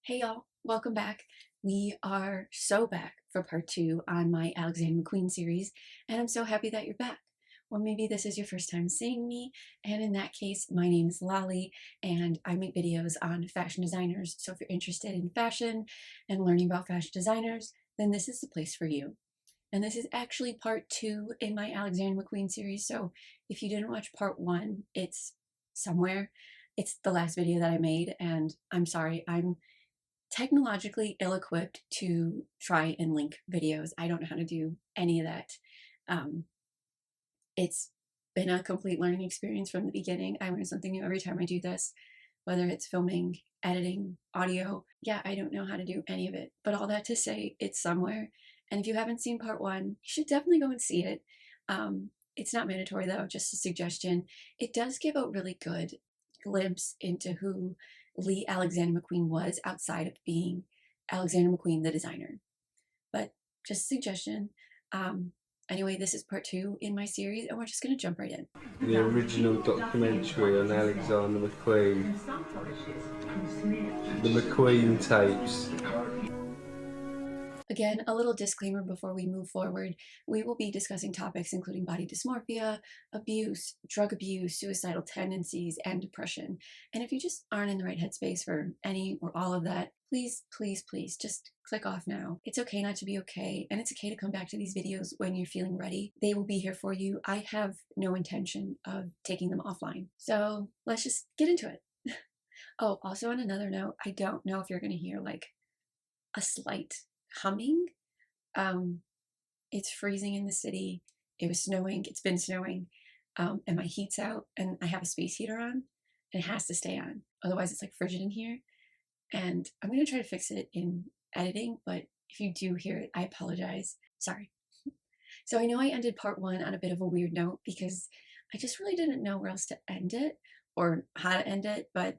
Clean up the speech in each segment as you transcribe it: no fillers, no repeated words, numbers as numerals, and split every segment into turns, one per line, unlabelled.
Hey y'all, welcome back. We are so back for part two on my Alexander McQueen series, and I'm so happy that you're back. Or maybe this is your first time seeing me, and in that case, my name is Lolly, and I make videos on fashion designers. So if you're interested in fashion and learning about fashion designers, then this is the place for you. And this is actually part two in my Alexander McQueen series. So if you didn't watch part one, it's somewhere. It's the last video that I made, and I'm sorry, I'm technologically ill-equipped to try and link videos. I don't know how to do any of that. Um, it's been a complete learning experience from the beginning. I learn something new every time I do this, whether it's filming, editing, audio. Yeah, I don't know how to do any of it. But all that to say, it's somewhere. And if you haven't seen part one, you should definitely go and see it. It's not mandatory though, just a suggestion. It does give a really good glimpse into who Lee Alexander McQueen was outside of being Alexander McQueen, the designer. But just a suggestion. Anyway, this is part two in my series, and we're just going to jump right in.
The original documentary on Alexander McQueen. The McQueen tapes.
Again, a little disclaimer before we move forward. We will be discussing topics including body dysmorphia, abuse, drug abuse, suicidal tendencies, and depression. And if you just aren't in the right headspace for any or all of that, please, please, please just click off now. It's okay not to be okay, and it's okay to come back to these videos when you're feeling ready. They will be here for you. I have no intention of taking them offline. So let's just get into it. Oh, also on another note, I don't know if you're going to hear like a slight humming. It's freezing in the city. It was snowing. It's been snowing. And my heat's out, and I have a space heater on, and it has to stay on. Otherwise, it's like frigid in here. And I'm going to try to fix it in editing, but if you do hear it, I apologize. Sorry. So I know I ended part one on a bit of a weird note because I just really didn't know where else to end it or how to end it, but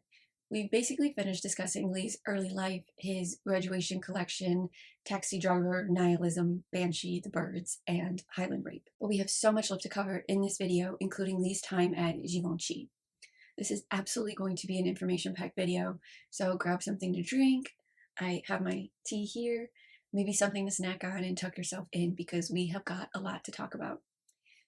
we basically finished discussing Lee's early life, his graduation collection, Taxi Driver, Nihilism, Banshee, The Birds, and Highland Rape. But we have so much left to cover in this video, including Lee's time at Givenchy. This is absolutely going to be an information-packed video, so grab something to drink. I have my tea here, maybe something to snack on and tuck yourself in because we have got a lot to talk about.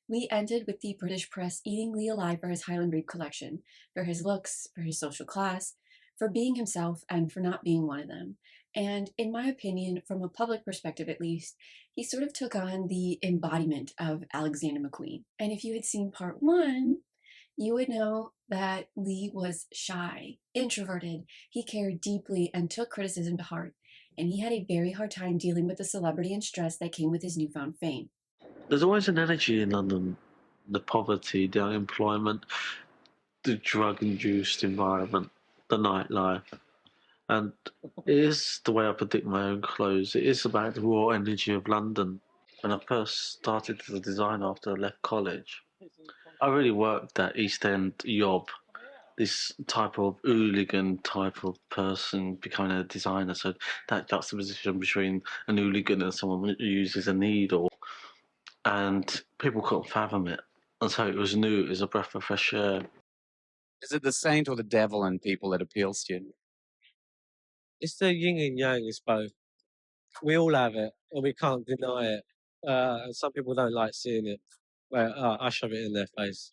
We ended with the British press eating Lee alive for his Highland Rape collection, for his looks, for his social class, for being himself, and for not being one of them. And in my opinion, from a public perspective at least, he sort of took on the embodiment of Alexander McQueen. And if you had seen part one, you would know that Lee was shy, introverted, he cared deeply and took criticism to heart, and he had a very hard time dealing with the celebrity and stress that came with his newfound fame.
There's always an energy in London, the poverty, the unemployment, the drug-induced environment, the nightlife. And it is the way I predict my own clothes. It is about the raw energy of London. When I first started as a designer after I left college, I really worked that East End yob, this type of hooligan type of person becoming a designer. So that juxtaposition between an hooligan and someone who uses a needle, and people couldn't fathom it. And so it was new, it was a breath of fresh air.
Is it the saint or the devil in people that appeals to you?
It's the yin and yang, it's both. We all have it, and we can't deny it. And some people don't like seeing it. Well, I shove it in their face.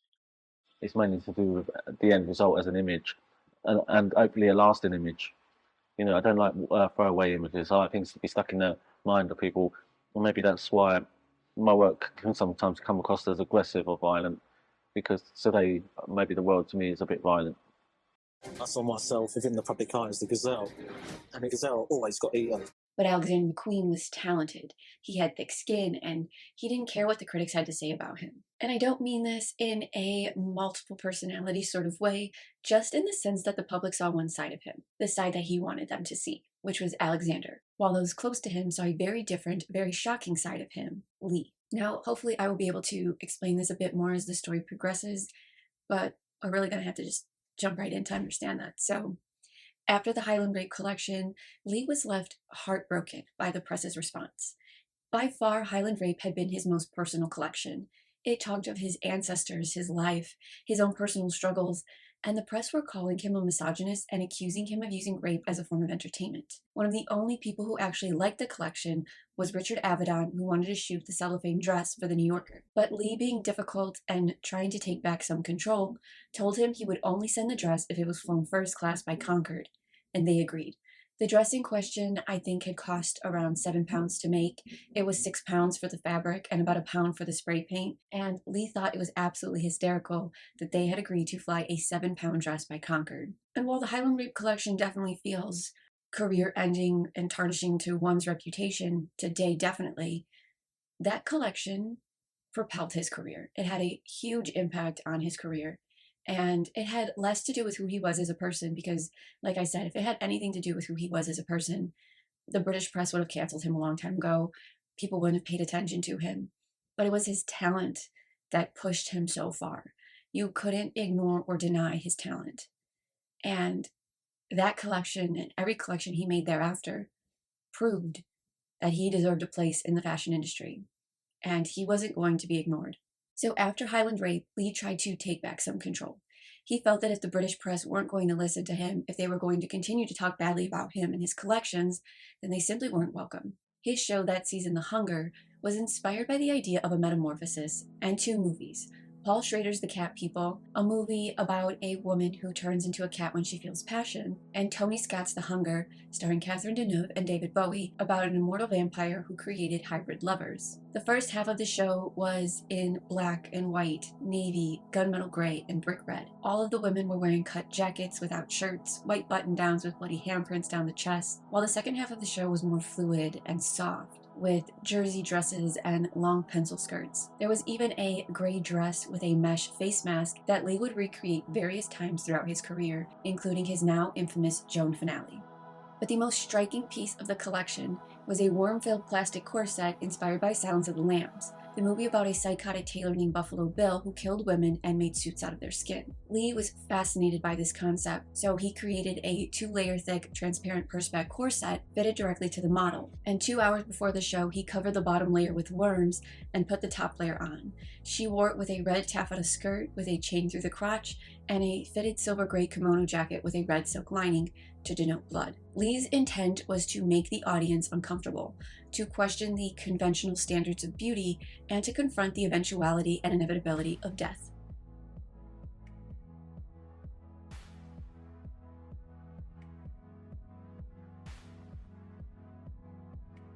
It's mainly to do with the end result as an image, and hopefully a lasting image. You know, I don't like throwaway images. I like things to be stuck in the mind of people. Or maybe that's why my work can sometimes come across as aggressive or violent, because today maybe the world to me is a bit violent.
I saw myself within the public eye as the gazelle, and the gazelle always got eaten.
But Alexander McQueen was talented. He had thick skin, and he didn't care what the critics had to say about him. And I don't mean this in a multiple personality sort of way, just in the sense that the public saw one side of him, the side that he wanted them to see, which was Alexander, while those close to him saw a very different, very shocking side of him, Lee. Now, hopefully I will be able to explain this a bit more as the story progresses, but we're really going to have to just jump right in to understand that. So, after the Highland Rape collection, Lee was left heartbroken by the press's response. By far, Highland Rape had been his most personal collection. It talked of his ancestors, his life, his own personal struggles, and the press were calling him a misogynist and accusing him of using rape as a form of entertainment. One of the only people who actually liked the collection was Richard Avedon, who wanted to shoot the cellophane dress for the New Yorker. But Lee, being difficult and trying to take back some control, told him he would only send the dress if it was flown first class by Concord, and they agreed. The dress in question, I think, had cost around £7 to make. It was £6 for the fabric and about £1 for the spray paint, and Lee thought it was absolutely hysterical that they had agreed to fly a £7 dress by Concord. And while the Highland Rape collection definitely feels career-ending and tarnishing to one's reputation, today definitely, that collection propelled his career. It had a huge impact on his career. And it had less to do with who he was as a person because, like I said, if it had anything to do with who he was as a person, the British press would have canceled him a long time ago. People wouldn't have paid attention to him. But it was his talent that pushed him so far. You couldn't ignore or deny his talent. And that collection and every collection he made thereafter proved that he deserved a place in the fashion industry. And he wasn't going to be ignored. So after Highland Rape, Lee tried to take back some control. He felt that if the British press weren't going to listen to him, if they were going to continue to talk badly about him and his collections, then they simply weren't welcome. His show that season, The Hunger, was inspired by the idea of a metamorphosis and 2 movies. Paul Schrader's The Cat People, a movie about a woman who turns into a cat when she feels passion, and Tony Scott's The Hunger, starring Catherine Deneuve and David Bowie, about an immortal vampire who created hybrid lovers. The first half of the show was in black and white, navy, gunmetal gray, and brick red. All of the women were wearing cut jackets without shirts, white button-downs with bloody handprints down the chest, while the second half of the show was more fluid and soft, with jersey dresses and long pencil skirts. There was even a gray dress with a mesh face mask that Lee would recreate various times throughout his career, including his now infamous Joan finale. But the most striking piece of the collection was a worm-filled plastic corset inspired by Silence of the Lambs, the movie about a psychotic tailor named Buffalo Bill who killed women and made suits out of their skin. Lee was fascinated by this concept, so he created a 2-layer thick, transparent perspex corset fitted directly to the model. And 2 hours before the show, he covered the bottom layer with worms and put the top layer on. She wore it with a red taffeta skirt with a chain through the crotch and a fitted silver gray kimono jacket with a red silk lining to denote blood. Lee's intent was to make the audience uncomfortable, to question the conventional standards of beauty, and to confront the eventuality and inevitability of death.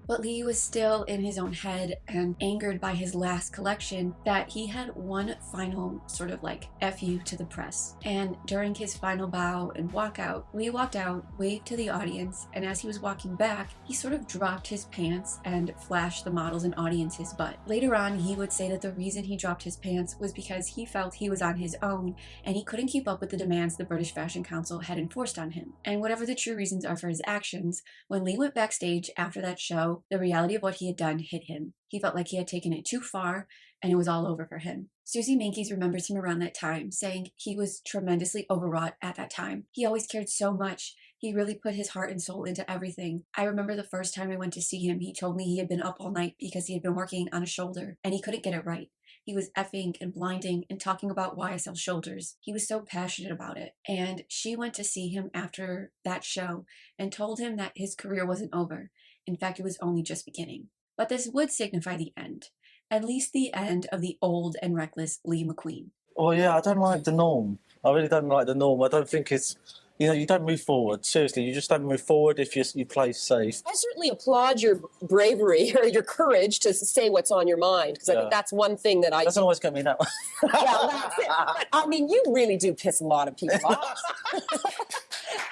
But Lee was still in his own head and angered by his last collection that he had one final sort of like F you to the press. And during his final bow and walkout, Lee walked out, waved to the audience, and as he was walking back, he sort of dropped his pants and flashed the models and audience his butt. Later on, he would say that the reason he dropped his pants was because he felt he was on his own and he couldn't keep up with the demands the British Fashion Council had enforced on him. And whatever the true reasons are for his actions, when Lee went backstage after that show, the reality of what he had done hit him. He felt like he had taken it too far, and it was all over for him. Susie Menkes remembers him around that time, saying he was tremendously overwrought at that time. He always cared so much. He really put his heart and soul into everything. I remember the first time I went to see him, he told me he had been up all night because he had been working on a shoulder, and he couldn't get it right. He was effing and blinding and talking about YSL shoulders. He was so passionate about it. And she went to see him after that show and told him that his career wasn't over. In fact, it was only just beginning. But this would signify the end. At least the end of the old and reckless Lee McQueen.
Oh yeah, I don't like the norm. I really don't like the norm. I don't think it's, you don't move forward. Seriously, you just don't move forward if you play safe.
I certainly applaud your bravery or your courage to say what's on your mind, because I think that's one thing that I...
Doesn't always get me that way.
Yeah, that's it. But, I mean, you really do piss a lot of people off.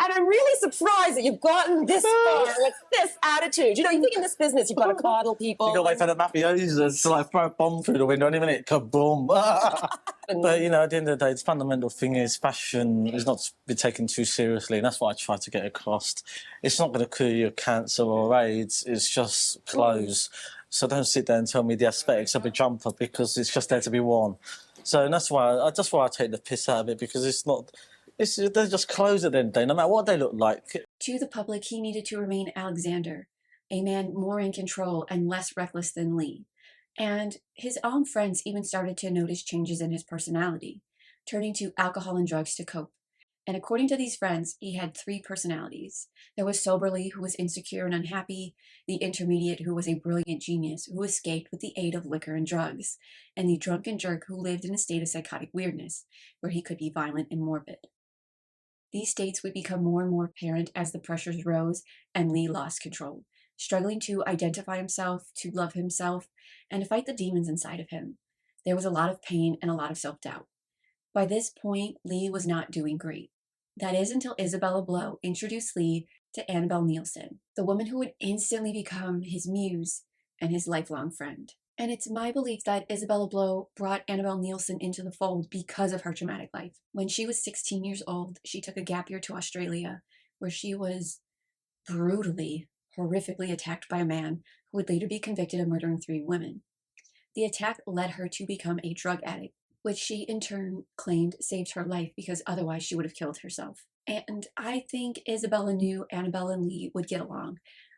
And I'm really surprised that you've gotten this far with this attitude. You think in this business you've got to coddle people.
You got to wait for the mafiosos to like throw a bomb through the window any minute, kaboom. But at the end of the day, the fundamental thing is fashion is not to be taken too seriously, and that's what I try to get across. It's not going to cure you of cancer or AIDS, it's just clothes. So don't sit there and tell me the aesthetics of a jumper, because it's just there to be worn. So that's why I take the piss out of it, because it's not... they're just clothes at the end of the day, no matter what they look like.
To the public, he needed to remain Alexander, a man more in control and less reckless than Lee. And his own friends even started to notice changes in his personality, turning to alcohol and drugs to cope. And according to these friends, he had 3 personalities. There was sober Lee, who was insecure and unhappy, the intermediate, who was a brilliant genius who escaped with the aid of liquor and drugs, and the drunken jerk who lived in a state of psychotic weirdness, where he could be violent and morbid. These states would become more and more apparent as the pressures rose and Lee lost control, struggling to identify himself, to love himself, and to fight the demons inside of him. There was a lot of pain and a lot of self-doubt. By this point, Lee was not doing great. That is until Isabella Blow introduced Lee to Annabelle Nielsen, the woman who would instantly become his muse and his lifelong friend. And it's my belief that Isabella Blow brought Annabelle Nielsen into the fold because of her traumatic life. When she was 16 years old, she took a gap year to Australia, where she was brutally, horrifically attacked by a man who would later be convicted of murdering 3 women. The attack led her to become a drug addict, which she in turn claimed saved her life because otherwise she would have killed herself. And I think Isabella knew Annabelle and Lee would get along,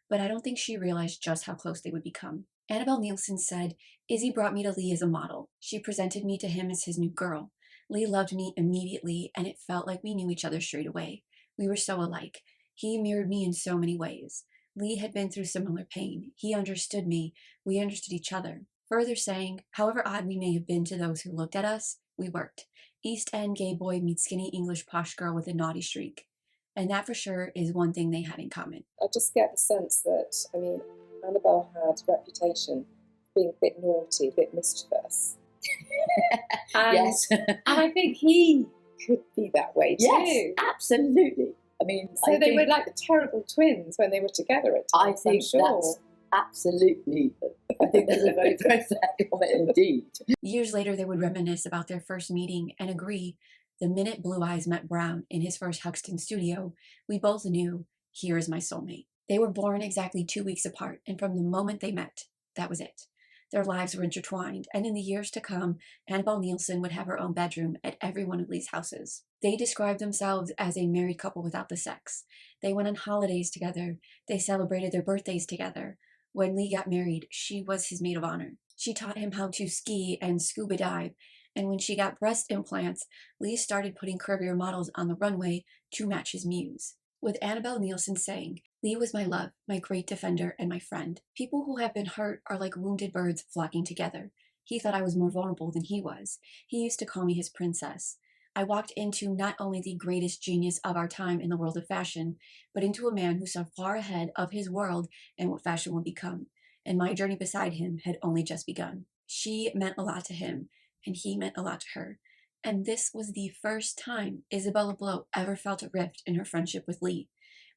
but I don't think she realized just how close they would become. Annabelle Nielsen said, "Izzy brought me to Lee as a model. She presented me to him as his new girl. Lee loved me immediately, and it felt like we knew each other straight away. We were so alike. He mirrored me in so many ways. Lee had been through similar pain. He understood me. We understood each other." Further saying, "However odd we may have been to those who looked at us, we worked. East End gay boy meets skinny English posh girl with a naughty streak." And that for sure is one thing they had in common.
I just get the sense that, Annabelle had a reputation for being a bit naughty, a bit mischievous.
Yes.
And I think he could be that way too.
Yes, absolutely.
So they were like the terrible twins when they were together at times,
I think
I'm sure.
that's absolutely. I think that's a very, very fair comment indeed.
Years later, they would reminisce about their first meeting and agree the minute Blue Eyes met Brown in his first Huxton studio, we both knew, here is my soulmate. They were born exactly 2 weeks apart, and from the moment they met, that was it. Their lives were intertwined, and in the years to come, Annabelle Nielsen would have her own bedroom at every one of Lee's houses. They described themselves as a married couple without the sex. They went on holidays together. They celebrated their birthdays together. When Lee got married, she was his maid of honor. She taught him how to ski and scuba dive, and when she got breast implants, Lee started putting curvier models on the runway to match his muse. With Annabelle Nielsen saying, "Lee was my love, my great defender, and my friend. People who have been hurt are like wounded birds flocking together. He thought I was more vulnerable than he was. He used to call me his princess. I walked into not only the greatest genius of our time in the world of fashion, but into a man who saw far ahead of his world and what fashion would become. And my journey beside him had only just begun." She meant a lot to him, and he meant a lot to her. And this was the first time Isabella Blow ever felt a rift in her friendship with Lee,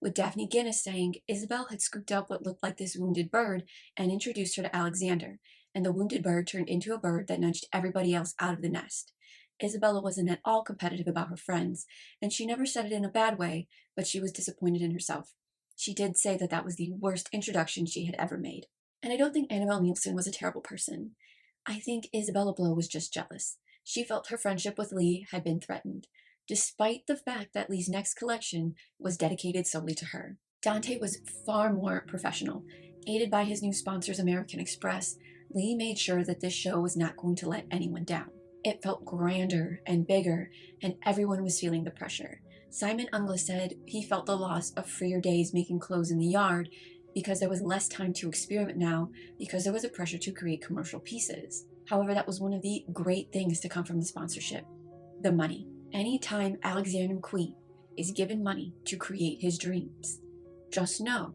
with Daphne Guinness saying Isabel had scooped up what looked like this wounded bird and introduced her to Alexander, and the wounded bird turned into a bird that nudged everybody else out of the nest. Isabella wasn't at all competitive about her friends, and she never said it in a bad way, but she was disappointed in herself. She did say that that was the worst introduction she had ever made. And I don't think Annabelle Nielsen was a terrible person. I think Isabella Blow was just jealous. She felt her friendship with Lee had been threatened, despite the fact that Lee's next collection was dedicated solely to her. Dante was far more professional. Aided by his new sponsors, American Express, Lee made sure that this show was not going to let anyone down. It felt grander and bigger, and everyone was feeling the pressure. Simon Ungla said he felt the loss of freer days making clothes in the yard because there was less time to experiment now because there was a pressure to create commercial pieces. However, that was one of the great things to come from the sponsorship: the money. Anytime Alexander McQueen is given money to create his dreams, just know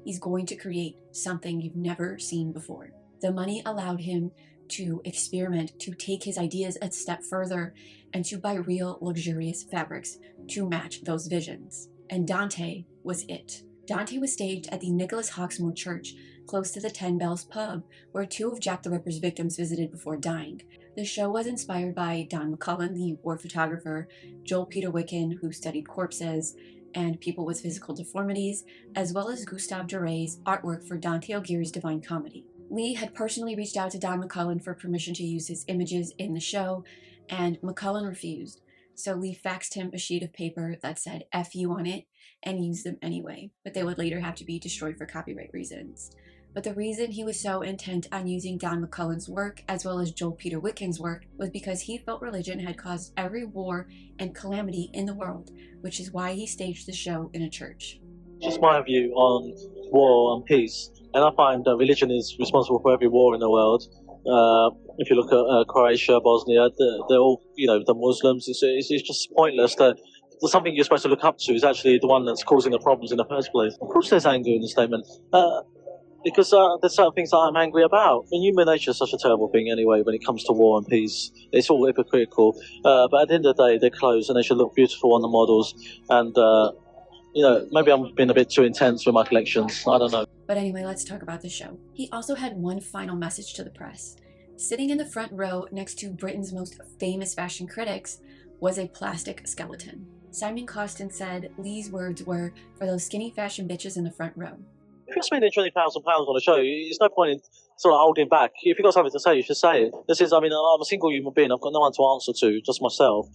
he's going to create something you've never seen before. The money allowed him to experiment, to take his ideas a step further, and to buy real luxurious fabrics to match those visions. And Dante was it. Dante was staged at the Nicholas Hawksmoor Church, close to the 10 Bells pub, where 2 of Jack the Ripper's victims visited before dying. The show was inspired by Don McCullin, the war photographer, Joel Peter Wiccan, who studied corpses and people with physical deformities, as well as Gustave Duré's artwork for Dante Alighieri's Divine Comedy. Lee had personally reached out to Don McCullin for permission to use his images in the show, and McCullin refused. So Lee faxed him a sheet of paper that said "F you" on it and used them anyway, but they would later have to be destroyed for copyright reasons. But the reason he was so intent on using Don McCullen's work, as well as Joel Peter Witkin's work, was because he felt religion had caused every war and calamity in the world, which is why he staged the show in a church.
Just my view on war and peace, and I find that religion is responsible for every war in the world. If you look at Croatia, Bosnia, they're all, the Muslims. It's just pointless that something you're supposed to look up to is actually the one that's causing the problems in the first place. Of course, there's anger in the statement. Because there's certain things that I'm angry about. And human nature is such a terrible thing anyway when it comes to war and peace. It's all hypocritical. But at the end of the day, they're clothes and they should look beautiful on the models. And, maybe I'm being a bit too intense with my collections. I don't know.
But anyway, let's talk about the show. He also had one final message to the press. Sitting in the front row next to Britain's most famous fashion critics was a plastic skeleton. Simon Costin said Lee's words were, "For those skinny fashion bitches in the front row."
If you're spending £20,000 on a show, there's no point in sort of holding back. If you've got something to say, you should say it. I'm a single human being. I've got no one to answer to, just myself.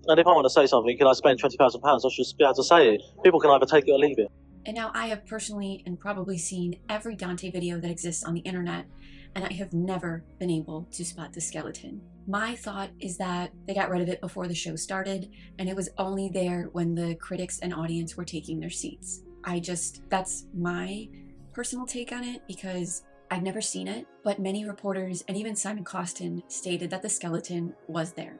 And if I want to say something, can I spend £20,000? I should be able to say it. People can either take it or leave it.
And now I have personally and probably seen every Dante video that exists on the internet, and I have never been able to spot the skeleton. My thought is that they got rid of it before the show started, and it was only there when the critics and audience were taking their seats. That's my personal take on it, because I've never seen it, but many reporters and even Simon Costin stated that the skeleton was there.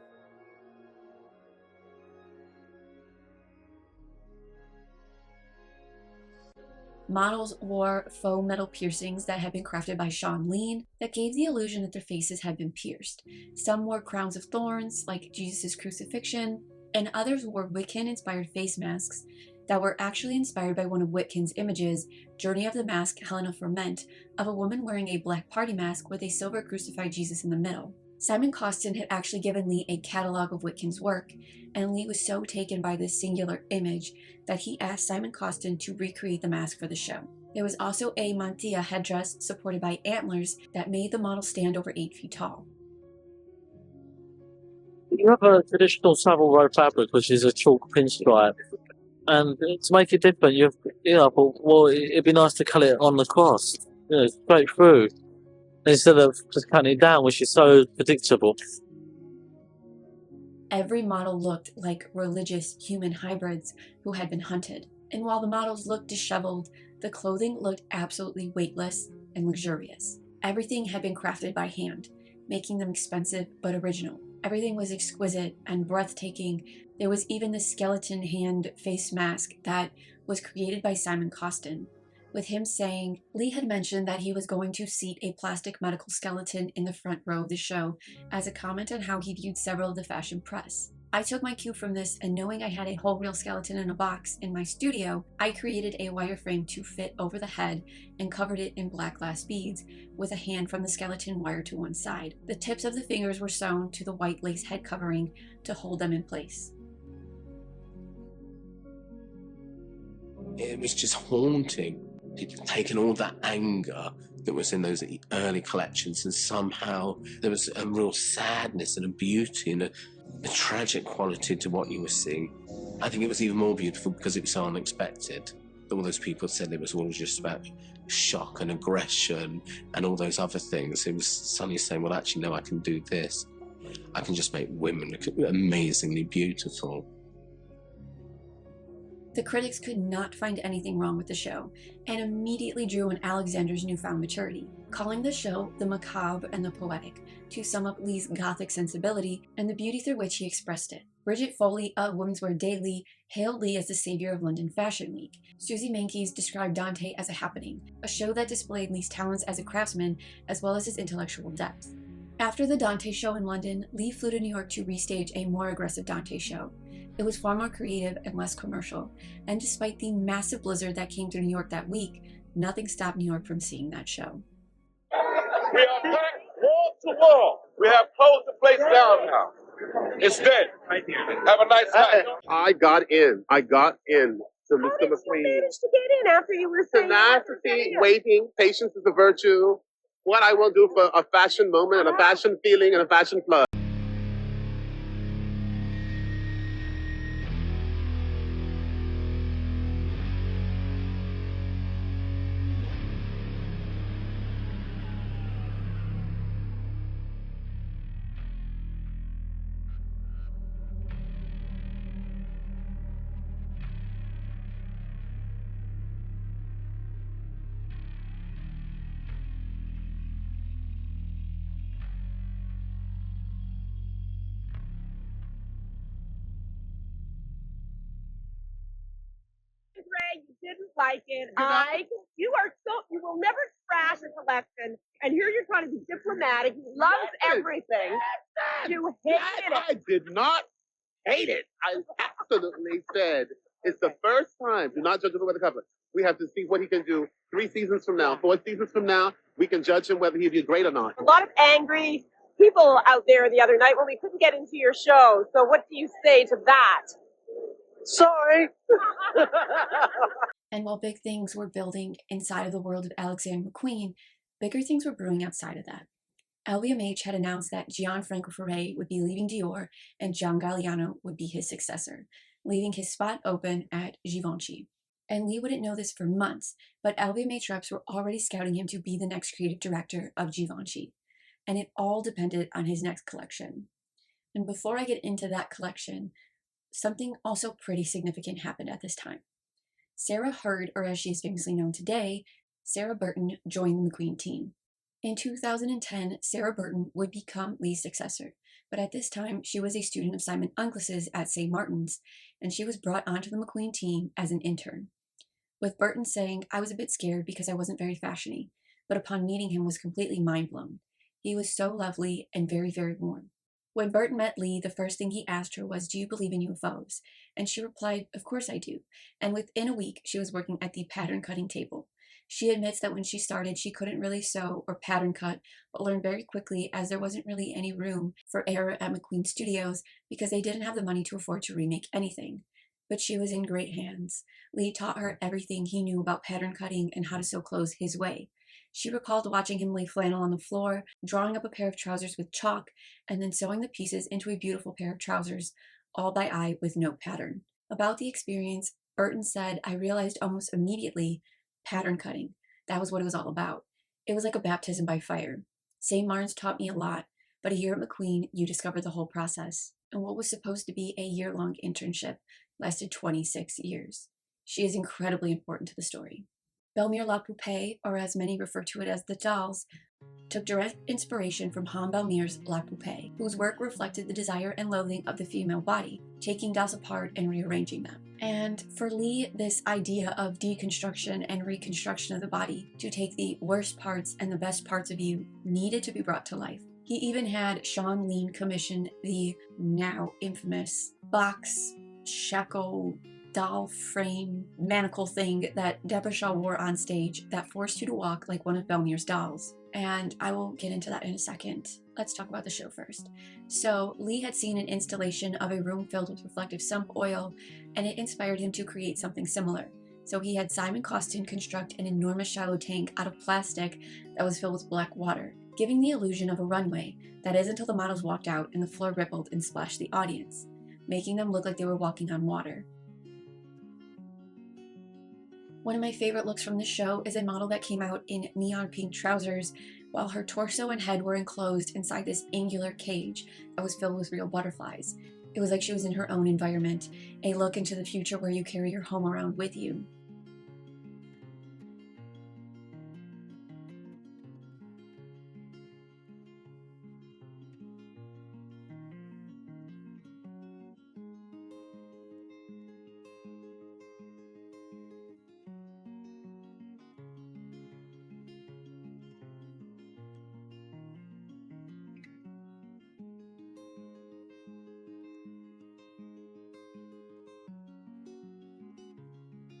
Models wore faux metal piercings that had been crafted by Sean Lean that gave the illusion that their faces had been pierced. Some wore crowns of thorns, like Jesus' crucifixion, and others wore Witkin-inspired face masks that were actually inspired by one of Witkin's images, Journey of the Mask, Helena Ferment, of a woman wearing a black party mask with a silver crucified Jesus in the middle. Simon Costin had actually given Lee a catalog of Witkin's work, and Lee was so taken by this singular image that he asked Simon Costin to recreate the mask for the show. There was also a mantilla headdress supported by antlers that made the model stand over 8 feet tall.
You have a traditional Savile Row fabric, which is a chalk pinstripe, and to make it different, it'd be nice to cut it on the cross, straight through, instead of just cutting it down, which is so predictable.
Every model looked like religious human hybrids who had been hunted. And while the models looked disheveled, the clothing looked absolutely weightless and luxurious. Everything had been crafted by hand, making them expensive but original. Everything was exquisite and breathtaking. There was even the skeleton hand face mask that was created by Simon Costin, with him saying Lee had mentioned that he was going to seat a plastic medical skeleton in the front row of the show as a comment on how he viewed several of the fashion press. I took my cue from this, and knowing I had a whole real skeleton in a box in my studio, I created a wireframe to fit over the head and covered it in black glass beads with a hand from the skeleton wired to one side. The tips of the fingers were sewn to the white lace head covering to hold them in place.
It was just haunting. He'd taken all that anger that was in those early collections, and somehow there was a real sadness and a beauty and a tragic quality to what you were seeing. I think it was even more beautiful because it was so unexpected. All those people said it was all just about shock and aggression and all those other things. It was suddenly saying, well, actually, no, I can do this. I can just make women look amazingly beautiful.
The critics could not find anything wrong with the show, and immediately drew on Alexander's newfound maturity, calling the show the macabre and the poetic, to sum up Lee's gothic sensibility and the beauty through which he expressed it. Bridget Foley of Women's Wear Daily hailed Lee as the savior of London Fashion Week. Susie Menkes described Dante as a happening, a show that displayed Lee's talents as a craftsman as well as his intellectual depth. After the Dante show in London, Lee flew to New York to restage a more aggressive Dante show. It was far more creative and less commercial, and despite the massive blizzard that came through New York that week, nothing stopped New York from seeing that show.
We are packed wall to wall. We have closed the place down now. It's dead. Have a nice night.
I got in. So Mr. McQueen.
Managed to get in after you were saying
Tenacity, waiting, patience is a virtue. What I will do for a fashion moment and a fashion feeling and a fashion flood.
like it. You will never trash a collection. And here you're trying to be diplomatic. He loves everything. You hated it.
I did not hate it. I absolutely said it's the first time. Do not judge a book by the cover. We have to see what he can do 3 seasons from now, 4 seasons from now. We can judge him whether he'd be great or not.
A lot of angry people out there the other night when we couldn't get into your show. So what do you say to that?
Sorry.
And while big things were building inside of the world of Alexander McQueen, bigger things were brewing outside of that. LVMH had announced that Gianfranco Ferré would be leaving Dior and John Galliano would be his successor, leaving his spot open at Givenchy. And Lee wouldn't know this for months, but LVMH reps were already scouting him to be the next creative director of Givenchy. And it all depended on his next collection. And before I get into that collection, something also pretty significant happened at this time. Sarah Hurd, or as she is famously known today, Sarah Burton, joined the McQueen team. In 2010, Sarah Burton would become Lee's successor, but at this time, she was a student of Simon Ungles's at St. Martin's, and she was brought onto the McQueen team as an intern. With Burton saying, "I was a bit scared because I wasn't very fashiony, but upon meeting him was completely mind-blown. He was so lovely and very, very warm." When Burton met Lee, the first thing he asked her was, "Do you believe in UFOs?" And she replied, "Of course I do." And within a week, she was working at the pattern cutting table. She admits that when she started, she couldn't really sew or pattern cut, but learned very quickly as there wasn't really any room for error at McQueen Studios because they didn't have the money to afford to remake anything. But she was in great hands. Lee taught her everything he knew about pattern cutting and how to sew clothes his way. She recalled watching him lay flannel on the floor, drawing up a pair of trousers with chalk, and then sewing the pieces into a beautiful pair of trousers, all by eye with no pattern. About the experience, Burton said, "I realized almost immediately pattern cutting. That was what it was all about. It was like a baptism by fire. St. Martin's taught me a lot, but here at McQueen, you discovered the whole process." And what was supposed to be a year-long internship lasted 26 years. She is incredibly important to the story. Belmire La Poupée, or as many refer to it as the Dolls, took direct inspiration from Han Belmire's La Poupée, whose work reflected the desire and loathing of the female body, taking dolls apart and rearranging them. And for Lee, this idea of deconstruction and reconstruction of the body, to take the worst parts and the best parts of you, needed to be brought to life. He even had Sean Lean commission the now infamous box, shackle, doll frame, manacle thing that Deborah Shaw wore on stage that forced you to walk like one of Belmire's dolls. And I will get into that in a second. Let's talk about the show first. So Lee had seen an installation of a room filled with reflective sump oil, and it inspired him to create something similar. So he had Simon Costin construct an enormous shallow tank out of plastic that was filled with black water, giving the illusion of a runway, that is until the models walked out and the floor rippled and splashed the audience, making them look like they were walking on water. One of my favorite looks from the show is a model that came out in neon pink trousers while her torso and head were enclosed inside this angular cage that was filled with real butterflies. It was like she was in her own environment, a look into the future where you carry your home around with you.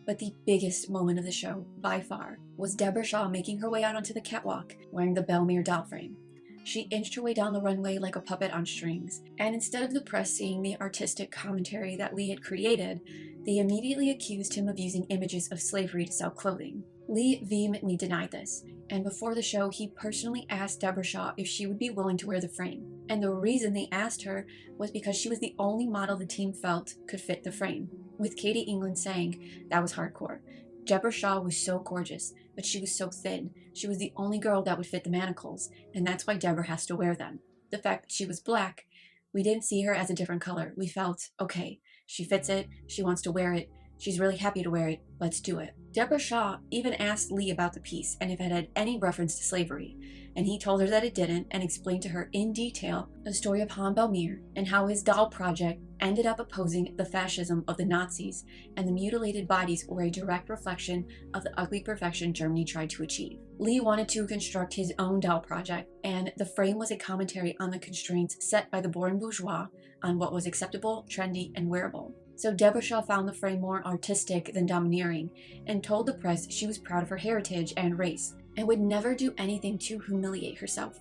But the biggest moment of the show, by far, was Deborah Shaw making her way out onto the catwalk wearing the Belmire doll frame. She inched her way down the runway like a puppet on strings, and instead of the press seeing the artistic commentary that Lee had created, they immediately accused him of using images of slavery to sell clothing. Lee vehemently denied this, and before the show, he personally asked Deborah Shaw if she would be willing to wear the frame. And the reason they asked her was because she was the only model the team felt could fit the frame, with Katie England saying that was hardcore. Deborah Shaw was so gorgeous, but she was so thin. She was the only girl that would fit the manacles, and that's why Deborah has to wear them. The fact that she was black, we didn't see her as a different color. We felt, okay, she fits it, she wants to wear it, She's really happy to wear it. Let's do it. Deborah Shaw even asked Lee about the piece and if it had any reference to slavery, and he told her that it didn't and explained to her in detail the story of Han Belmir and how his doll project ended up opposing the fascism of the Nazis, and the mutilated bodies were a direct reflection of the ugly perfection Germany tried to achieve. Lee wanted to construct his own doll project, and the frame was a commentary on the constraints set by the boring bourgeois on what was acceptable, trendy, and wearable. So Deborah Shaw found the frame more artistic than domineering, and told the press she was proud of her heritage and race, and would never do anything to humiliate herself.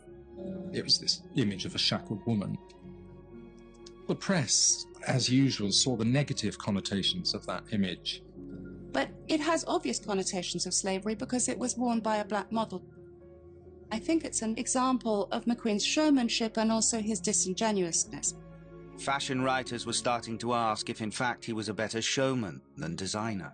It was this image of a shackled woman. The press, as usual, saw the negative connotations of that image.
But it has obvious connotations of slavery because it was worn by a black model. I think it's an example of McQueen's showmanship and also his disingenuousness.
Fashion writers were starting to ask if in fact he was a better showman than designer.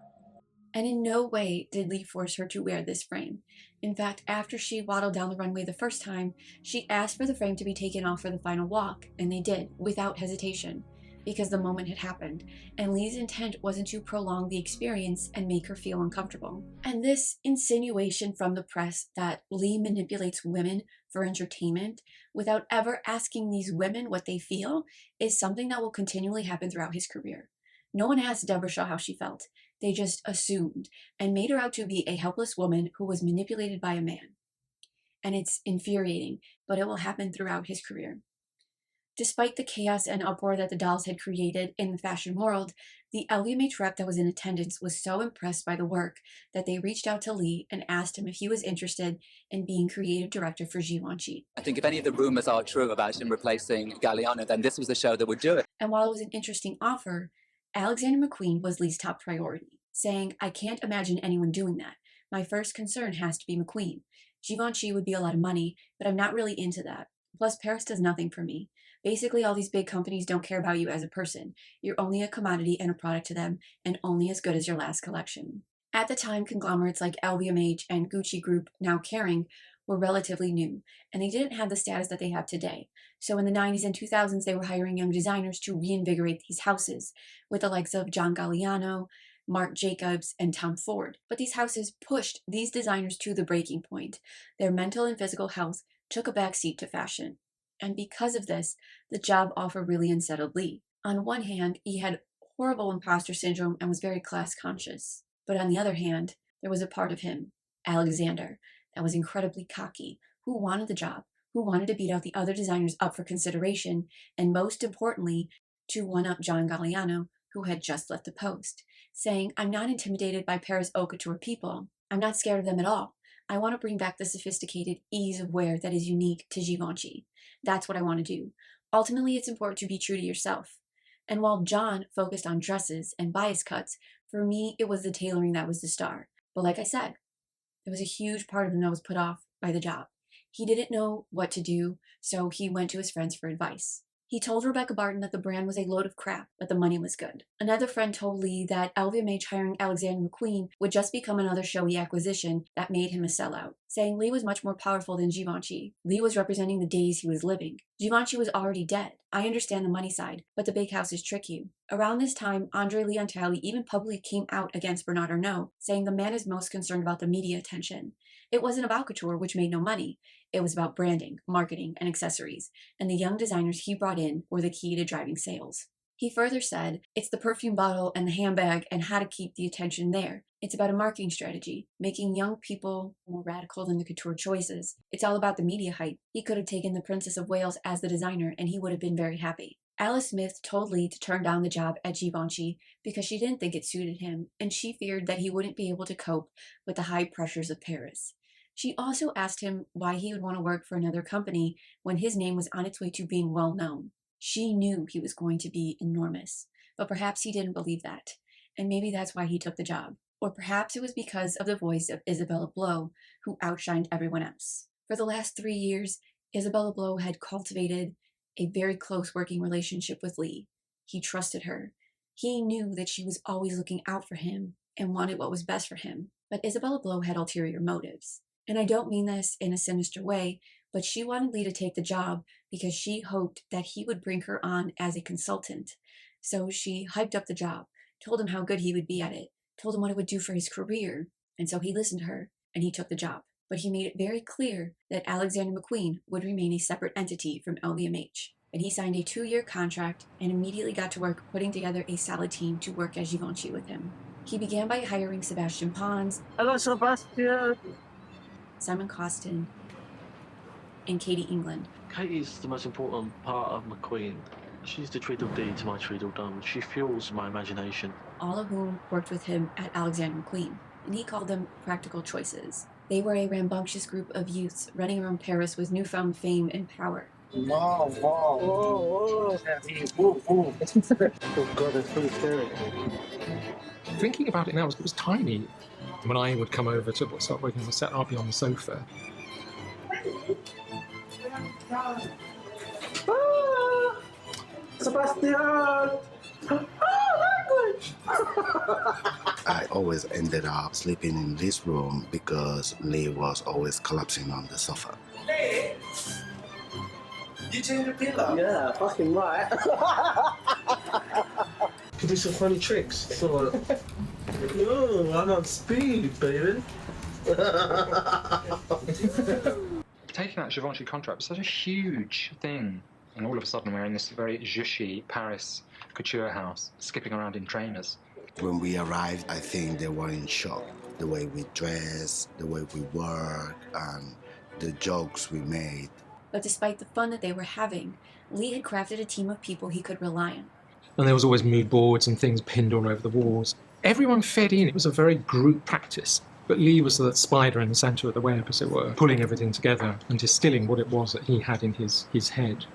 And in no way did Lee force her to wear this frame. In fact, after she waddled down the runway the first time, she asked for the frame to be taken off for the final walk, and they did, without hesitation, because the moment had happened, and Lee's intent wasn't to prolong the experience and make her feel uncomfortable. And this insinuation from the press that Lee manipulates women for entertainment without ever asking these women what they feel is something that will continually happen throughout his career. No one asked Deborah Shaw how she felt. They just assumed and made her out to be a helpless woman who was manipulated by a man. And it's infuriating, but it will happen throughout his career. Despite the chaos and uproar that the dolls had created in the fashion world, the LVMH rep that was in attendance was so impressed by the work that they reached out to Lee and asked him if he was interested in being creative director for Givenchy.
I think if any of the rumors are true about him replacing Galliano, then this was the show that would do it.
And while it was an interesting offer, Alexander McQueen was Lee's top priority, saying, "I can't imagine anyone doing that. My first concern has to be McQueen. Givenchy would be a lot of money, but I'm not really into that. Plus, Paris does nothing for me. Basically, all these big companies don't care about you as a person. You're only a commodity and a product to them, and only as good as your last collection." At the time, conglomerates like LVMH and Gucci Group, now Kering, were relatively new, and they didn't have the status that they have today. So in the 90s and 2000s, they were hiring young designers to reinvigorate these houses, with the likes of John Galliano, Marc Jacobs, and Tom Ford. But these houses pushed these designers to the breaking point. Their mental and physical health took a backseat to fashion. And because of this, the job offer really unsettled Lee. On one hand, he had horrible imposter syndrome and was very class conscious. But on the other hand, there was a part of him, Alexander, that was incredibly cocky, who wanted the job, who wanted to beat out the other designers up for consideration, and most importantly, to one-up John Galliano, who had just left the post, saying, "I'm not intimidated by Paris haute couture people. I'm not scared of them at all. I want to bring back the sophisticated ease of wear that is unique to Givenchy. That's what I want to do. Ultimately, it's important to be true to yourself." And while John focused on dresses and bias cuts, for me, it was the tailoring that was the star. But like I said, there was a huge part of him that was put off by the job. He didn't know what to do, so he went to his friends for advice. He told Rebecca Barton that the brand was a load of crap, but the money was good. Another friend told Lee that LVMH hiring Alexander McQueen would just become another showy acquisition that made him a sellout, saying Lee was much more powerful than Givenchy. Lee was representing the days he was living. Givenchy was already dead. I understand the money side, but the big houses trick you. Around this time, Andre Leontali even publicly came out against Bernard Arnault, saying the man is most concerned about the media attention. It wasn't about couture, which made no money. It was about branding, marketing, and accessories, and the young designers he brought in were the key to driving sales. He further said, "It's the perfume bottle and the handbag and how to keep the attention there. It's about a marketing strategy, making young people more radical than the couture choices. It's all about the media hype. He could have taken the Princess of Wales as the designer and he would have been very happy." Alice Smith told Lee to turn down the job at Givenchy because she didn't think it suited him, and she feared that he wouldn't be able to cope with the high pressures of Paris. She also asked him why he would want to work for another company when his name was on its way to being well known. She knew he was going to be enormous, but perhaps he didn't believe that, and maybe that's why he took the job. Or perhaps it was because of the voice of Isabella Blow, who outshined everyone else. For the last 3 years, Isabella Blow had cultivated a very close working relationship with Lee. He trusted her. He knew that she was always looking out for him and wanted what was best for him. But Isabella Blow had ulterior motives. And I don't mean this in a sinister way, but she wanted Lee to take the job because she hoped that he would bring her on as a consultant. So she hyped up the job, told him how good he would be at it, told him what it would do for his career, and so he listened to her, and he took the job. But he made it very clear that Alexander McQueen would remain a separate entity from LVMH, and he signed a 2-year contract and immediately got to work putting together a solid team to work as Givenchy with him. He began by hiring Sebastian Pons,
Hello, Sebastian.
Simon Costin, and Katie England.
Katie's the most important part of McQueen. She's the Tweedledee to my Tweedledum. She fuels my imagination.
All of whom worked with him at Alexander McQueen, and he called them practical choices. They were a rambunctious group of youths running around Paris with newfound fame and power.
Wow, wow. Oh, God, that's pretty scary.
Thinking about it now, it was tiny. When I would come over to start working on the set, I'd be on the sofa.
Sebastian! Language!
I always ended up sleeping in this room because Lee was always collapsing on the sofa.
Lee? You changed the pillow? Yeah, fucking right.
Can do some funny tricks. So, no, I'm on speed, baby.
Taking that Givenchy contract was such a huge thing. And all of a sudden we're in this very zhushy Paris couture house, skipping around in trainers.
When we arrived, I think they were in shock. The way we dress, the way we work, and the jokes we made.
But despite the fun that they were having, Lee had crafted a team of people he could rely on.
And there was always mood boards and things pinned all over the walls. Everyone fed in. It was a very group practice. But Lee was the spider in the centre of the web, as it were, pulling everything together and distilling what it was that he had in his head.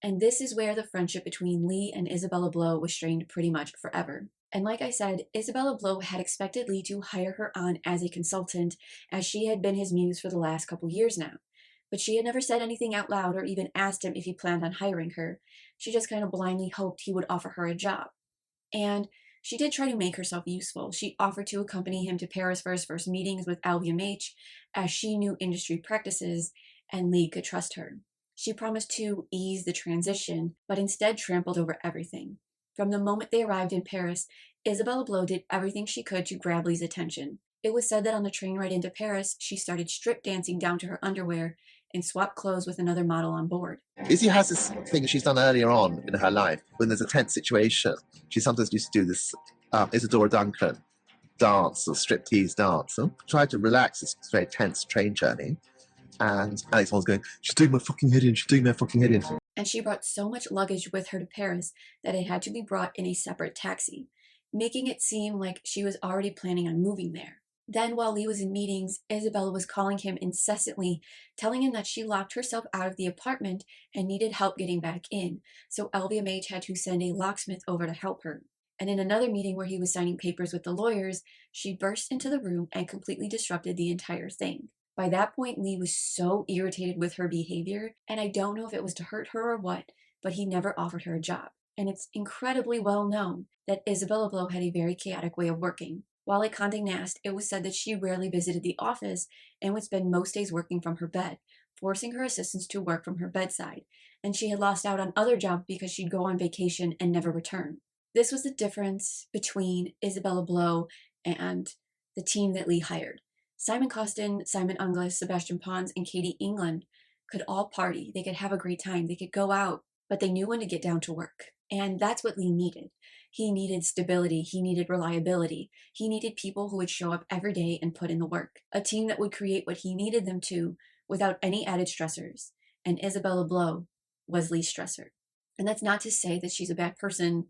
And this is where the friendship between Lee and Isabella Blow was strained pretty much forever. And like I said, Isabella Blow had expected Lee to hire her on as a consultant, as she had been his muse for the last couple years now. But she had never said anything out loud or even asked him if he planned on hiring her. She just kind of blindly hoped he would offer her a job. And she did try to make herself useful. She offered to accompany him to Paris for his first meetings with LVMH, as she knew industry practices and Lee could trust her. She promised to ease the transition, but instead trampled over everything. From the moment they arrived in Paris, Isabella Blow did everything she could to grab Lee's attention. It was said that on the train ride into Paris, she started strip dancing down to her underwear and swapped clothes with another model on board.
Izzy has this thing she's done earlier on in her life. When there's a tense situation, she sometimes used to do this Isadora Duncan dance or striptease dance. So try to relax this very tense train journey. And Alex was going, she's doing my fucking head in, she's doing my fucking head in.
And she brought so much luggage with her to Paris that it had to be brought in a separate taxi, making it seem like she was already planning on moving there. Then, while Lee was in meetings, Isabella was calling him incessantly, telling him that she locked herself out of the apartment and needed help getting back in, so LVMH had to send a locksmith over to help her. And in another meeting where he was signing papers with the lawyers, she burst into the room and completely disrupted the entire thing. By that point, Lee was so irritated with her behavior, and I don't know if it was to hurt her or what, but he never offered her a job. And it's incredibly well known that Isabella Blow had a very chaotic way of working. While at Condé Nast, it was said that she rarely visited the office and would spend most days working from her bed, forcing her assistants to work from her bedside, and she had lost out on other jobs because she'd go on vacation and never return. This was the difference between Isabella Blow and the team that Lee hired. Simon Costin, Simon Unglis, Sebastian Pons, and Katie England could all party. They could have a great time. They could go out, but they knew when to get down to work. And that's what Lee needed. He needed stability. He needed reliability. He needed people who would show up every day and put in the work. A team that would create what he needed them to without any added stressors. And Isabella Blow was Lee's stressor. And that's not to say that she's a bad person.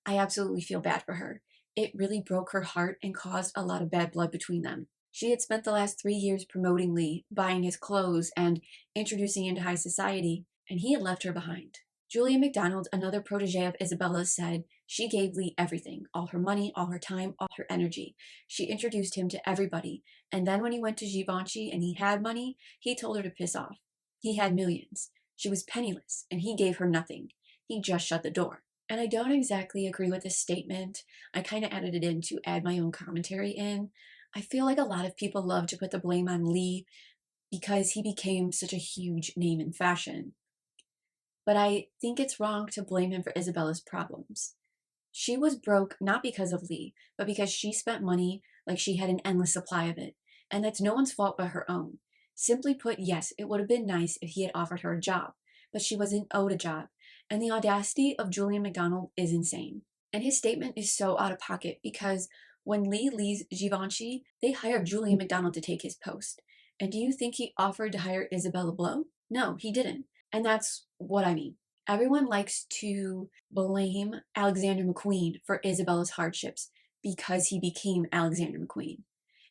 I absolutely feel bad for her. It really broke her heart and caused a lot of bad blood between them. She had spent the last 3 years promoting Lee, buying his clothes, and introducing him to high society, and he had left her behind. Julia McDonald, another protege of Isabella's, said she gave Lee everything, all her money, all her time, all her energy. She introduced him to everybody, and then when he went to Givenchy and he had money, he told her to piss off. He had millions. She was penniless, and he gave her nothing. He just shut the door. And I don't exactly agree with this statement. I kind of added it in to add my own commentary in. I feel like a lot of people love to put the blame on Lee because he became such a huge name in fashion. But I think it's wrong to blame him for Isabella's problems. She was broke not because of Lee, but because she spent money like she had an endless supply of it. And that's no one's fault but her own. Simply put, yes, it would have been nice if he had offered her a job, but she wasn't owed a job. And the audacity of Julian McDonald is insane. And his statement is so out of pocket because when Lee leaves Givenchy, they hired Julian McDonald to take his post. And do you think he offered to hire Isabella Blow? No, he didn't. And that's what I mean. Everyone likes to blame Alexander McQueen for Isabella's hardships because he became Alexander McQueen.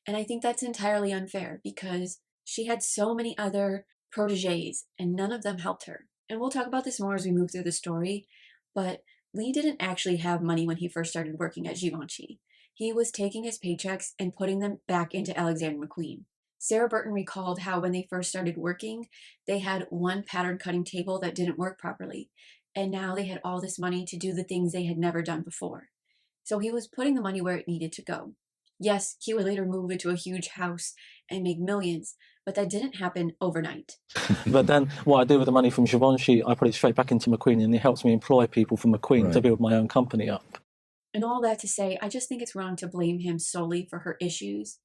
And I think that's entirely unfair because she had so many other proteges and none of them helped her. And we'll talk about this more as we move through the story, but Lee didn't actually have money when he first started working at Givenchy. He was taking his paychecks and putting them back into Alexander McQueen. Sarah Burton recalled how when they first started working, they had one pattern cutting table that didn't work properly, and now they had all this money to do the things they had never done before. So he was putting the money where it needed to go. Yes, he would later move into a huge house and make millions, but that didn't happen overnight.
But then what I do with the money from Givenchy, I put it straight back into McQueen, and it helps me employ people from McQueen to build my own company up.
And all that to say, I just think it's wrong to blame him solely for her issues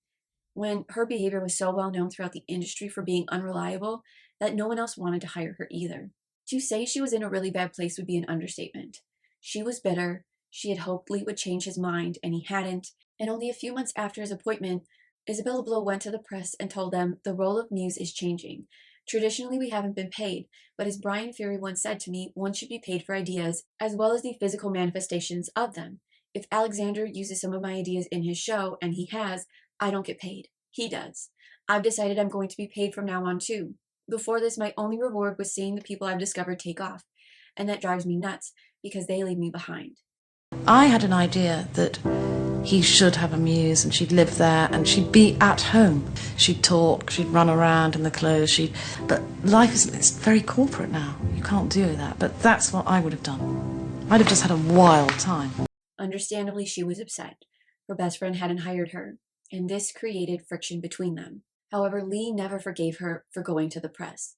when her behavior was so well known throughout the industry for being unreliable that no one else wanted to hire her either. To say she was in a really bad place would be an understatement. She was bitter, she had hoped Lee would change his mind, and he hadn't, and only a few months after his appointment, Isabella Blow went to the press and told them the role of muse is changing. Traditionally, we haven't been paid, but as Brian Fury once said to me, one should be paid for ideas as well as the physical manifestations of them. If Alexander uses some of my ideas in his show, and he has, I don't get paid. He does. I've decided I'm going to be paid from now on too. Before this, my only reward was seeing the people I've discovered take off, and that drives me nuts because they leave me behind.
I had an idea that he should have a muse and she'd live there and she'd be at home. She'd talk, she'd run around in the clothes, but life it's very corporate now. You can't do that, but that's what I would have done. I'd have just had a wild time.
Understandably, she was upset. Her best friend hadn't hired her, and this created friction between them. However, Lee never forgave her for going to the press.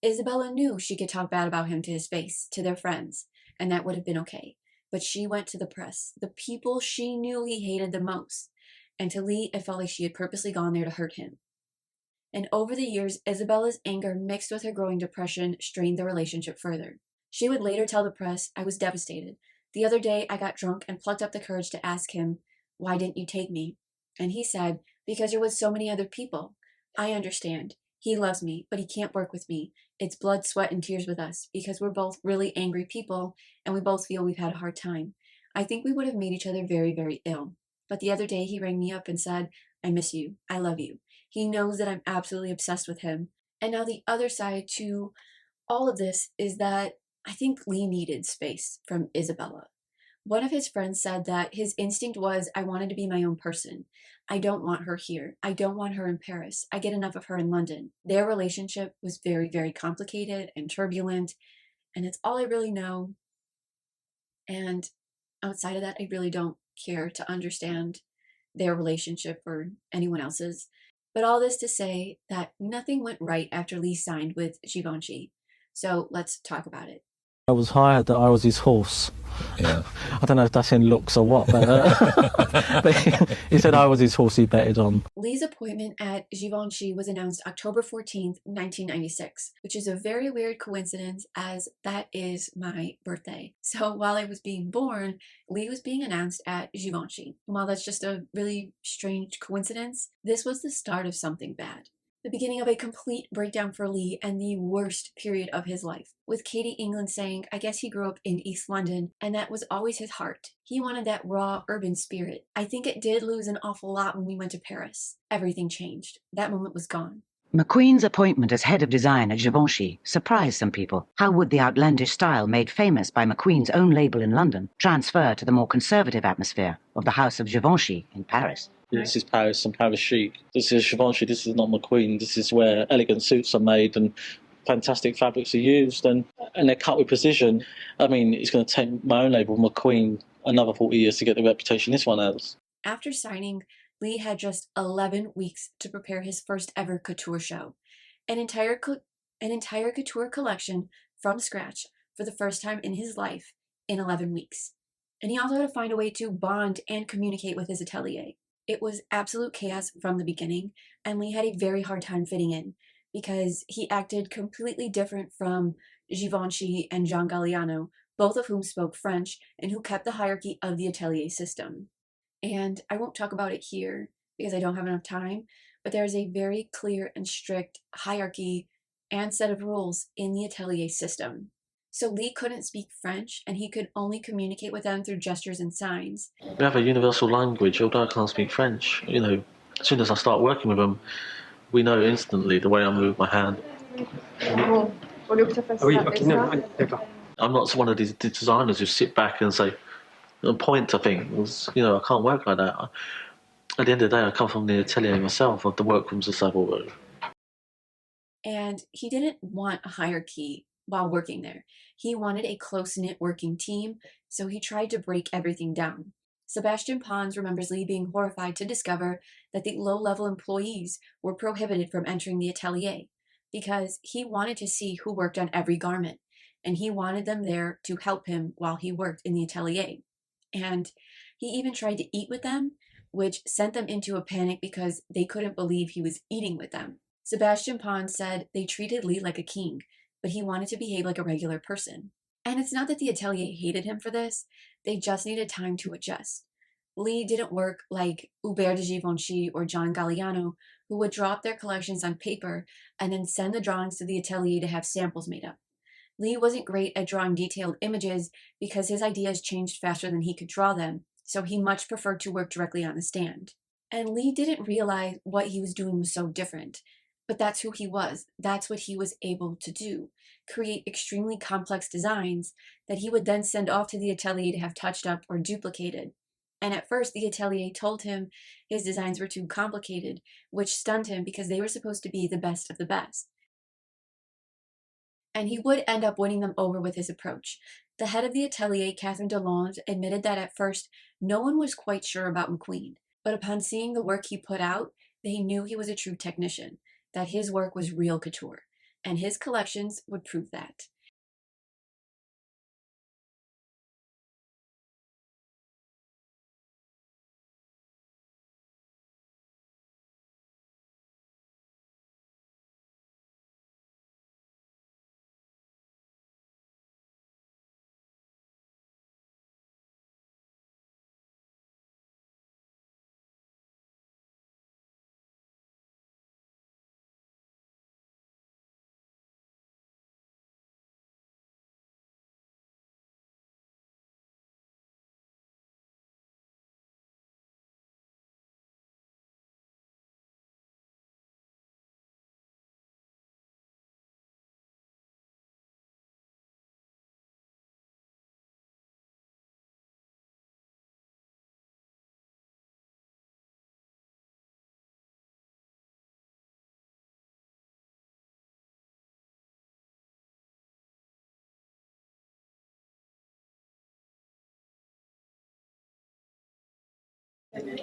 Isabella knew she could talk bad about him to his face, to their friends, and that would have been okay. But she went to the press, the people she knew he hated the most, and to Lee, it felt like she had purposely gone there to hurt him. And over the years, Isabella's anger mixed with her growing depression strained the relationship further. She would later tell the press, "I was devastated. The other day, I got drunk and plucked up the courage to ask him, 'Why didn't you take me?' And he said, 'Because you're with so many other people. I understand. He loves me, but he can't work with me. It's blood, sweat, and tears with us because we're both really angry people and we both feel we've had a hard time. I think we would have made each other very, very ill. But the other day he rang me up and said, 'I miss you. I love you.' He knows that I'm absolutely obsessed with him. And now the other side to all of this is that I think Lee needed space from Isabella. One of his friends said that his instinct was, I wanted to be my own person. I don't want her here. I don't want her in Paris. I get enough of her in London. Their relationship was very, very complicated and turbulent, and it's all I really know. And outside of that, I really don't care to understand their relationship or anyone else's. But all this to say that nothing went right after Lee signed with Givenchy. So let's talk about it.
I was hired that I was his horse. Yeah. I don't know if that's in looks or what, but he said I was his horse he betted on.
Lee's appointment at Givenchy was announced October 14th, 1996, which is a very weird coincidence as that is my birthday. So while I was being born, Lee was being announced at Givenchy. While that's just a really strange coincidence, this was the start of something bad. The beginning of a complete breakdown for Lee and the worst period of his life, with Katie England saying, I guess he grew up in East London, and that was always his heart. He wanted that raw urban spirit. I think it did lose an awful lot when we went to Paris. Everything changed. That moment was gone.
McQueen's appointment as head of design at Givenchy surprised some people. How would the outlandish style made famous by McQueen's own label in London transfer to the more conservative atmosphere of the House of Givenchy in Paris?
This is Paris and Paris chic. This is Givenchy, this is not McQueen. This is where elegant suits are made and fantastic fabrics are used and they're cut with precision. I mean, it's going to take my own label, McQueen, another 40 years to get the reputation this one has.
After signing, Lee had just 11 weeks to prepare his first ever couture show. An entire couture collection from scratch for the first time in his life in 11 weeks. And he also had to find a way to bond and communicate with his atelier. It was absolute chaos from the beginning, and Lee had a very hard time fitting in because he acted completely different from Givenchy and Gian Galliano, both of whom spoke French and who kept the hierarchy of the atelier system. And I won't talk about it here because I don't have enough time, but there's a very clear and strict hierarchy and set of rules in the atelier system. So Lee couldn't speak French, and he could only communicate with them through gestures and signs.
We have a universal language, although I can't speak French. You know, as soon as I start working with them, we know instantly the way I move my hand. I'm not one of these designers who sit back and say, point to things. You know, I can't work like that. At the end of the day, I come from the atelier myself, of the workroom's a several room.
And he didn't want a hierarchy while working there. He wanted a close-knit working team, so he tried to break everything down. Sebastian Pons remembers Lee being horrified to discover that the low-level employees were prohibited from entering the atelier because he wanted to see who worked on every garment, and he wanted them there to help him while he worked in the atelier. And he even tried to eat with them, which sent them into a panic because they couldn't believe he was eating with them. Sebastian Pons said they treated Lee like a king, but he wanted to behave like a regular person. And it's not that the atelier hated him for this, they just needed time to adjust. Lee didn't work like Hubert de Givenchy or Gian Galliano, who would drop their collections on paper and then send the drawings to the atelier to have samples made up. Lee wasn't great at drawing detailed images because his ideas changed faster than he could draw them, so he much preferred to work directly on the stand. And Lee didn't realize what he was doing was so different. But that's who he was. That's what he was able to do. Create extremely complex designs that he would then send off to the atelier to have touched up or duplicated. And at first, the atelier told him his designs were too complicated, which stunned him because they were supposed to be the best of the best. And he would end up winning them over with his approach. The head of the atelier, Catherine Delange, admitted that at first, no one was quite sure about McQueen. But upon seeing the work he put out, they knew he was a true technician, that his work was real couture, and his collections would prove that.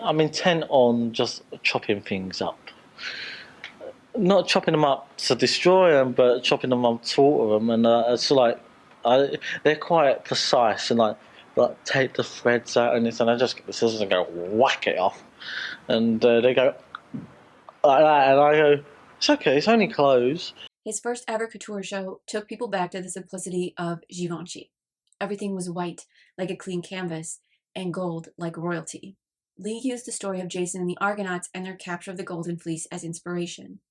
I'm intent on just chopping things up. Not chopping them up to destroy them, but chopping them up to alter them. And it's like, they're quite precise and like take the threads out and this, and I just get the scissors and go whack it off. And they go like that, and I go, it's okay, it's only clothes.
His first ever couture show took people back to the simplicity of Givenchy. Everything was white, like a clean canvas, and gold, like royalty. Lee used the story of Jason and the Argonauts and their capture of the Golden Fleece as inspiration.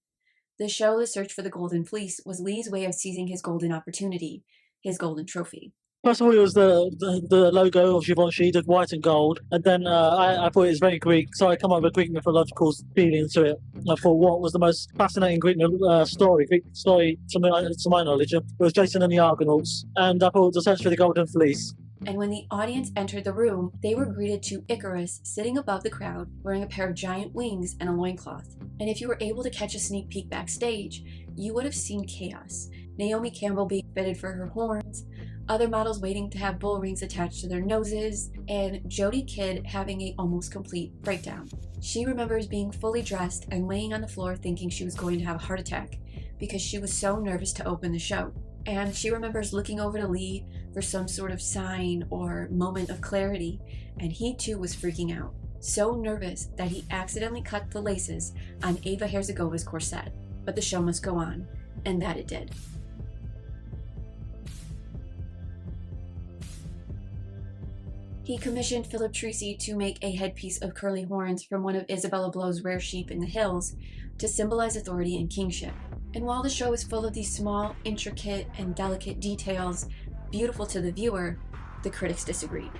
The show, The Search for the Golden Fleece, was Lee's way of seizing his golden opportunity, his golden trophy.
First of all, it was the logo of Givenchy, the white and gold, and then I thought it was very Greek, so I come up with a Greek mythological feeling to it. I thought what was the most fascinating Greek story to my knowledge, was Jason and the Argonauts, and I thought The Search for the Golden Fleece.
And when the audience entered the room, they were greeted to Icarus sitting above the crowd, wearing a pair of giant wings and a loincloth. And if you were able to catch a sneak peek backstage, you would have seen chaos. Naomi Campbell being fitted for her horns, other models waiting to have bull rings attached to their noses, and Jodie Kidd having a almost complete breakdown. She remembers being fully dressed and laying on the floor thinking she was going to have a heart attack because she was so nervous to open the show. And she remembers looking over to Lee, for some sort of sign or moment of clarity, and he too was freaking out, so nervous that he accidentally cut the laces on Eva Herzegova's corset. But the show must go on, and that it did. He commissioned Philip Treacy to make a headpiece of curly horns from one of Isabella Blo's rare sheep in the hills to symbolize authority and kingship. And while the show is full of these small, intricate, and delicate details, beautiful to the viewer, the critics disagreed,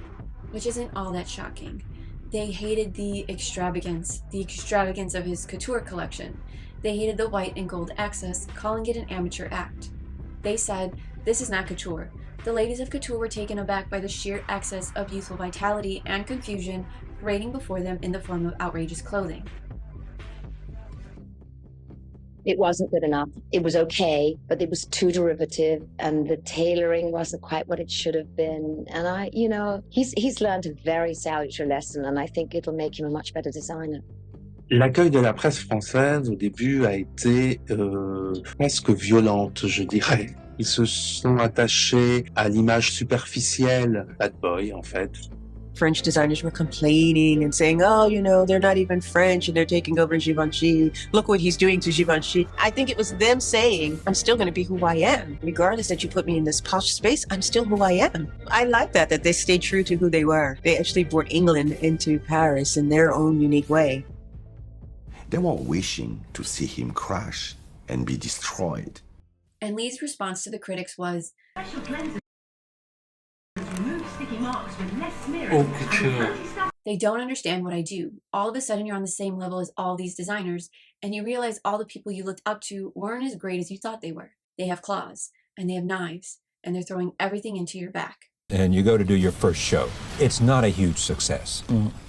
which isn't all that shocking. They hated the extravagance of his couture collection. They hated the white and gold access, calling it an amateur act. They said, "This is not couture." The ladies of couture were taken aback by the sheer excess of youthful vitality and confusion parading before them in the form of outrageous clothing.
It wasn't good enough. It was okay, but it was too derivative, and the tailoring wasn't quite what it should have been. And he's learned a very salutary lesson, and I think it'll make him a much better designer.
L'accueil de la presse française au début a été presque violente, je dirais. Ils se sont attachés à l'image superficielle, bad boy en fait.
French designers were complaining and saying, oh, they're not even French and they're taking over Givenchy. Look what he's doing to Givenchy. I think it was them saying, I'm still going to be who I am. Regardless that you put me in this posh space, I'm still who I am. I like that they stayed true to who they were. They actually brought England into Paris in their own unique way.
They were wishing to see him crash and be destroyed.
And Lee's response to the critics was, "They don't understand what I do. All of a sudden you're on the same level as all these designers, and you realize all the people you looked up to weren't as great as you thought they were. They have claws, and they have knives, and they're throwing everything into your back."
And you go to do your first show. It's not a huge success.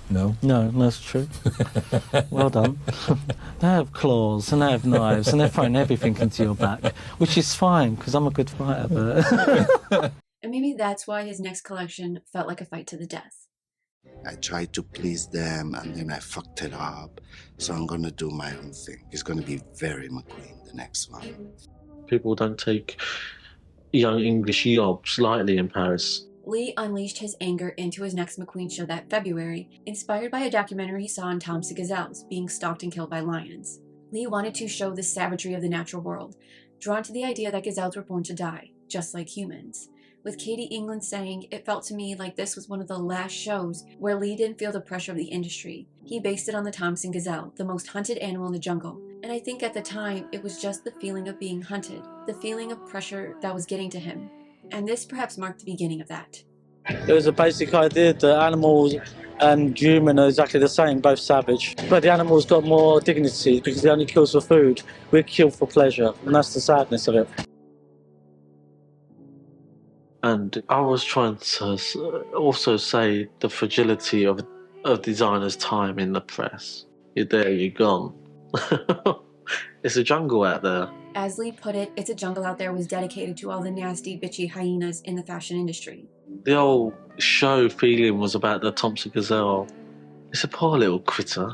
No?
No, that's true. Well done. They have claws and they have knives and they're throwing everything into your back, which is fine because I'm a good fighter. But
And maybe that's why his next collection felt like a fight to the death.
I tried to please them and then I fucked it up. So I'm going to do my own thing. It's going to be very McQueen, the next one.
People don't take young English yobs lightly in Paris.
Lee unleashed his anger into his next McQueen show that February, inspired by a documentary he saw on Tom's gazelles being stalked and killed by lions. Lee wanted to show the savagery of the natural world, drawn to the idea that gazelles were born to die, just like humans. With Katie England saying, "It felt to me like this was one of the last shows where Lee didn't feel the pressure of the industry." He based it on the Thompson gazelle, the most hunted animal in the jungle. And I think at the time, it was just the feeling of being hunted, the feeling of pressure that was getting to him. And this perhaps marked the beginning of that.
it was a basic idea that animals and human are exactly the same, both savage. But the animals got more dignity because they only kill for food. We kill for pleasure, and that's the sadness of it.
And I was trying to also say the fragility of designers' time in the press. You're there, you're gone. It's a jungle out there.
As Lee put it, It's a Jungle Out There was dedicated to all the nasty, bitchy hyenas in the fashion industry.
The whole show feeling was about the Thompson gazelle. It's a poor little critter.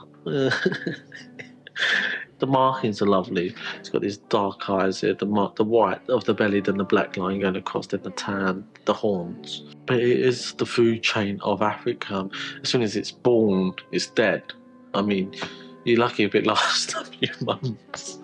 The markings are lovely. It's got these dark eyes here, the white of the belly, then the black line going across, then the tan, the horns. But it is the food chain of Africa. As soon as it's born, it's dead. I mean, you're lucky if it lasts a few months.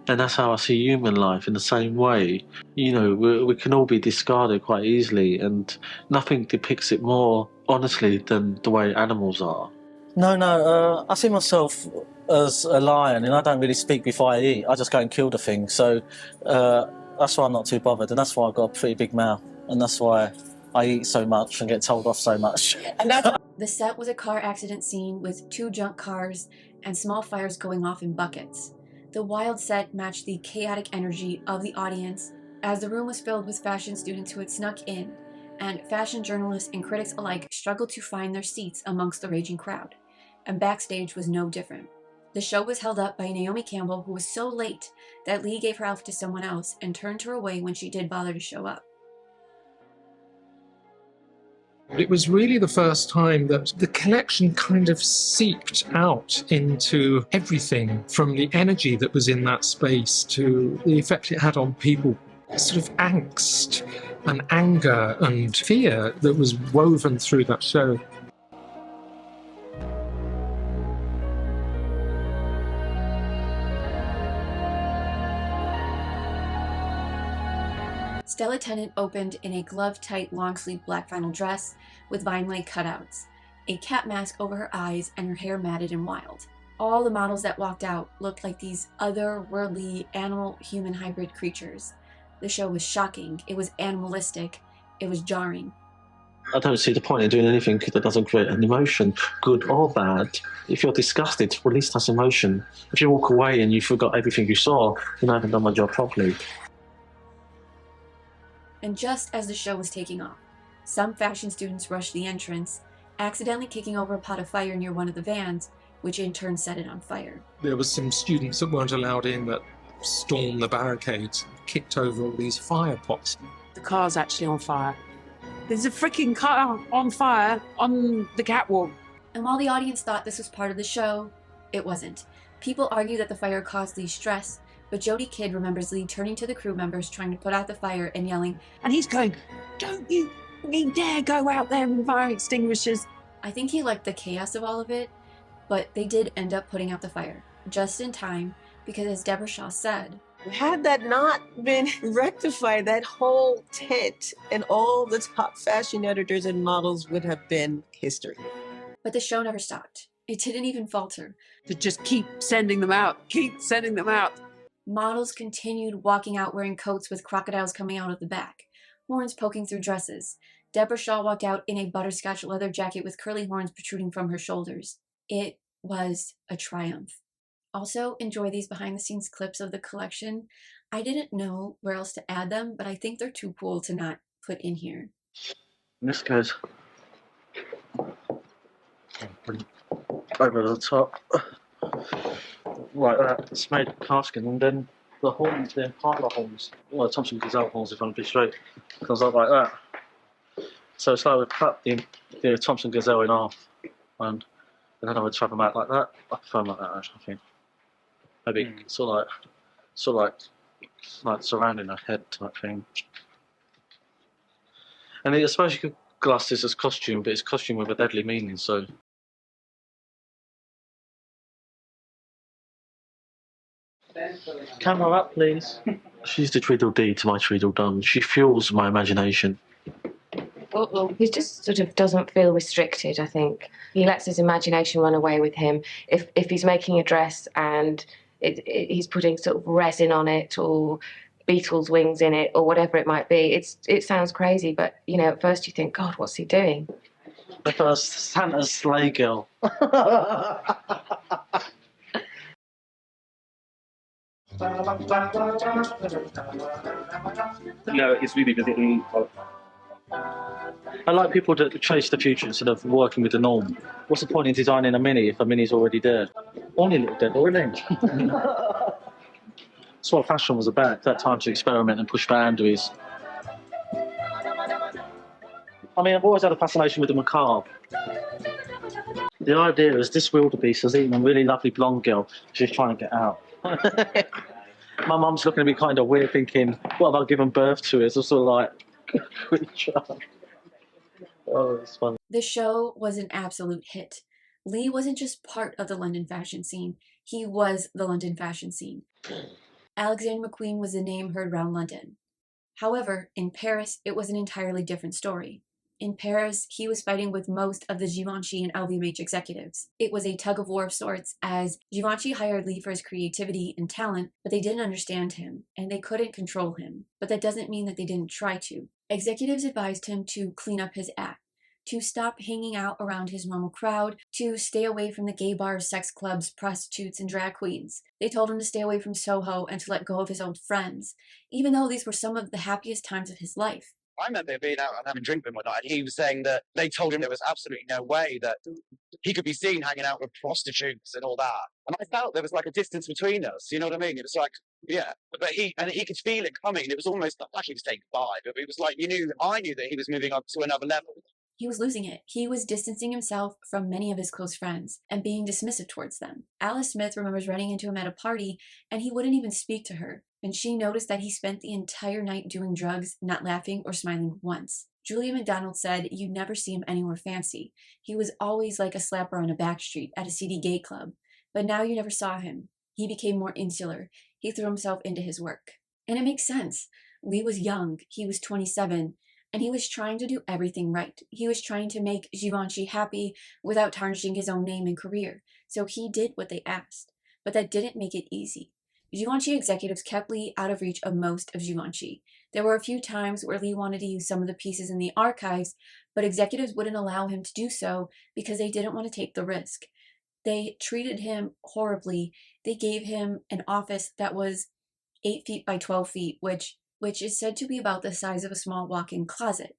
And that's how I see human life, in the same way. You know, we can all be discarded quite easily, and nothing depicts it more honestly than the way animals are.
No, I see myself as a lion, and I don't really speak before I eat. I just go and kill the thing. So that's why I'm not too bothered, and that's why I've got a pretty big mouth, and that's why I eat so much and get told off so much.
The set was a car accident scene with 2 junk cars and small fires going off in buckets. The wild set matched the chaotic energy of the audience, as the room was filled with fashion students who had snuck in, and fashion journalists and critics alike struggled to find their seats amongst the raging crowd. And backstage was no different. The show was held up by Naomi Campbell, who was so late that Lee gave her outfit to someone else and turned her away when she did bother to show up.
It was really the first time that the collection kind of seeped out into everything, from the energy that was in that space to the effect it had on people. sort of angst and anger and fear that was woven through that show.
Stella Tennant opened in a glove-tight long-sleeve black vinyl dress with vine-like cutouts, a cap mask over her eyes, and her hair matted and wild. All the models that walked out looked like these otherworldly animal-human hybrid creatures. The show was shocking, it was animalistic, it was jarring.
I don't see the point in doing anything that doesn't create an emotion, good or bad. If you're disgusted, release that emotion. If you walk away and you forgot everything you saw, then I haven't done my job properly.
And just as the show was taking off, some fashion students rushed the entrance, accidentally kicking over a pot of fire near one of the vans, which in turn set it on fire.
There was some students that weren't allowed in that stormed the barricades, kicked over all these fire pots.
The car's actually on fire. There's a freaking car on fire on the catwalk.
And while the audience thought this was part of the show, it wasn't. People argue that the fire caused Lee stress, but Jodie Kidd remembers Lee turning to the crew members trying to put out the fire and yelling,
and he's going, "Don't you dare go out there with fire extinguishers."
I think he liked the chaos of all of it, but they did end up putting out the fire, just in time, because as Deborah Shaw said,
had that not been rectified, that whole tent and all the top fashion editors and models would have been history.
But the show never stopped. It didn't even falter.
To just keep sending them out, keep sending them out.
Models continued walking out wearing coats with crocodiles coming out of the back, horns poking through dresses. Deborah Shaw walked out in a butterscotch leather jacket with curly horns protruding from her shoulders. It was a triumph. Also, enjoy these behind-the-scenes clips of the collection. I didn't know where else to add them, but I think they're too cool to not put in here.
This goes over the top. Like that. It's made of casket, and then the horns, the Impala horns, well, the Thompson Gazelle horns, if I'm to be straight, comes up like that. So it's like we cut the Thompson Gazelle in half, and then I would trap them out like that. I prefer them like that, actually, I think. Maybe sort of like surrounding a head type thing. And I suppose you could class this as costume, but it's costume with a deadly meaning, so. Camera up, please. She's the Tweedledee to my Tweedledum. She fuels my imagination.
He just sort of doesn't feel restricted, I think. He lets his imagination run away with him. If he's making a dress and he's putting sort of resin on it or beetle's wings in it or whatever it might be, it sounds crazy, but, you know, at first you think, God, what's he doing?
The first Santa's sleigh girl.
No, it's really visiting.
I like people that chase the future instead of working with the norm. What's the point in designing a Mini if a Mini's already there? Only a little devil, isn't it? That's what fashion was about, that time to experiment and push boundaries. I mean, I've always had a fascination with the macabre. The idea is this wildebeest has eaten a really lovely blonde girl. She's trying to get out. My mum's looking at me kind of weird, thinking, what have I given birth to? It's sort of like, creature. Oh, it's fun.
The show was an absolute hit. Lee wasn't just part of the London fashion scene, he was the London fashion scene. Alexander McQueen was the name heard around London. However, in Paris, it was an entirely different story. In Paris, he was fighting with most of the Givenchy and LVMH executives. It was a tug-of-war of sorts, as Givenchy hired Lee for his creativity and talent, but they didn't understand him, and they couldn't control him. But that doesn't mean that they didn't try to. Executives advised him to clean up his act, to stop hanging out around his normal crowd, to stay away from the gay bars, sex clubs, prostitutes, and drag queens. They told him to stay away from Soho and to let go of his old friends, even though these were some of the happiest times of his life.
I remember being out and having a drink with him one night, and he was saying that they told him there was absolutely no way that he could be seen hanging out with prostitutes and all that. And I felt there was like a distance between us, you know what I mean? It was like, yeah, but he could feel it coming. It was almost like he was saying goodbye, but it was like I knew that he was moving up to another level.
He was losing it. He was distancing himself from many of his close friends and being dismissive towards them. Alice Smith remembers running into him at a party, and he wouldn't even speak to her. and she noticed that he spent the entire night doing drugs, not laughing or smiling once. Julia McDonald said you'd never see him anywhere fancy. He was always like a slapper on a back street at a seedy gay club. But now you never saw him. He became more insular. He threw himself into his work. And it makes sense. Lee was young. He was 27. And he was trying to do everything right. He was trying to make Givenchy happy without tarnishing his own name and career. So he did what they asked. But that didn't make it easy. Givenchy executives kept Lee out of reach of most of Givenchy. There were a few times where Lee wanted to use some of the pieces in the archives, but executives wouldn't allow him to do so because they didn't want to take the risk. They treated him horribly. They gave him an office that was 8 feet by 12 feet, which is said to be about the size of a small walk-in closet.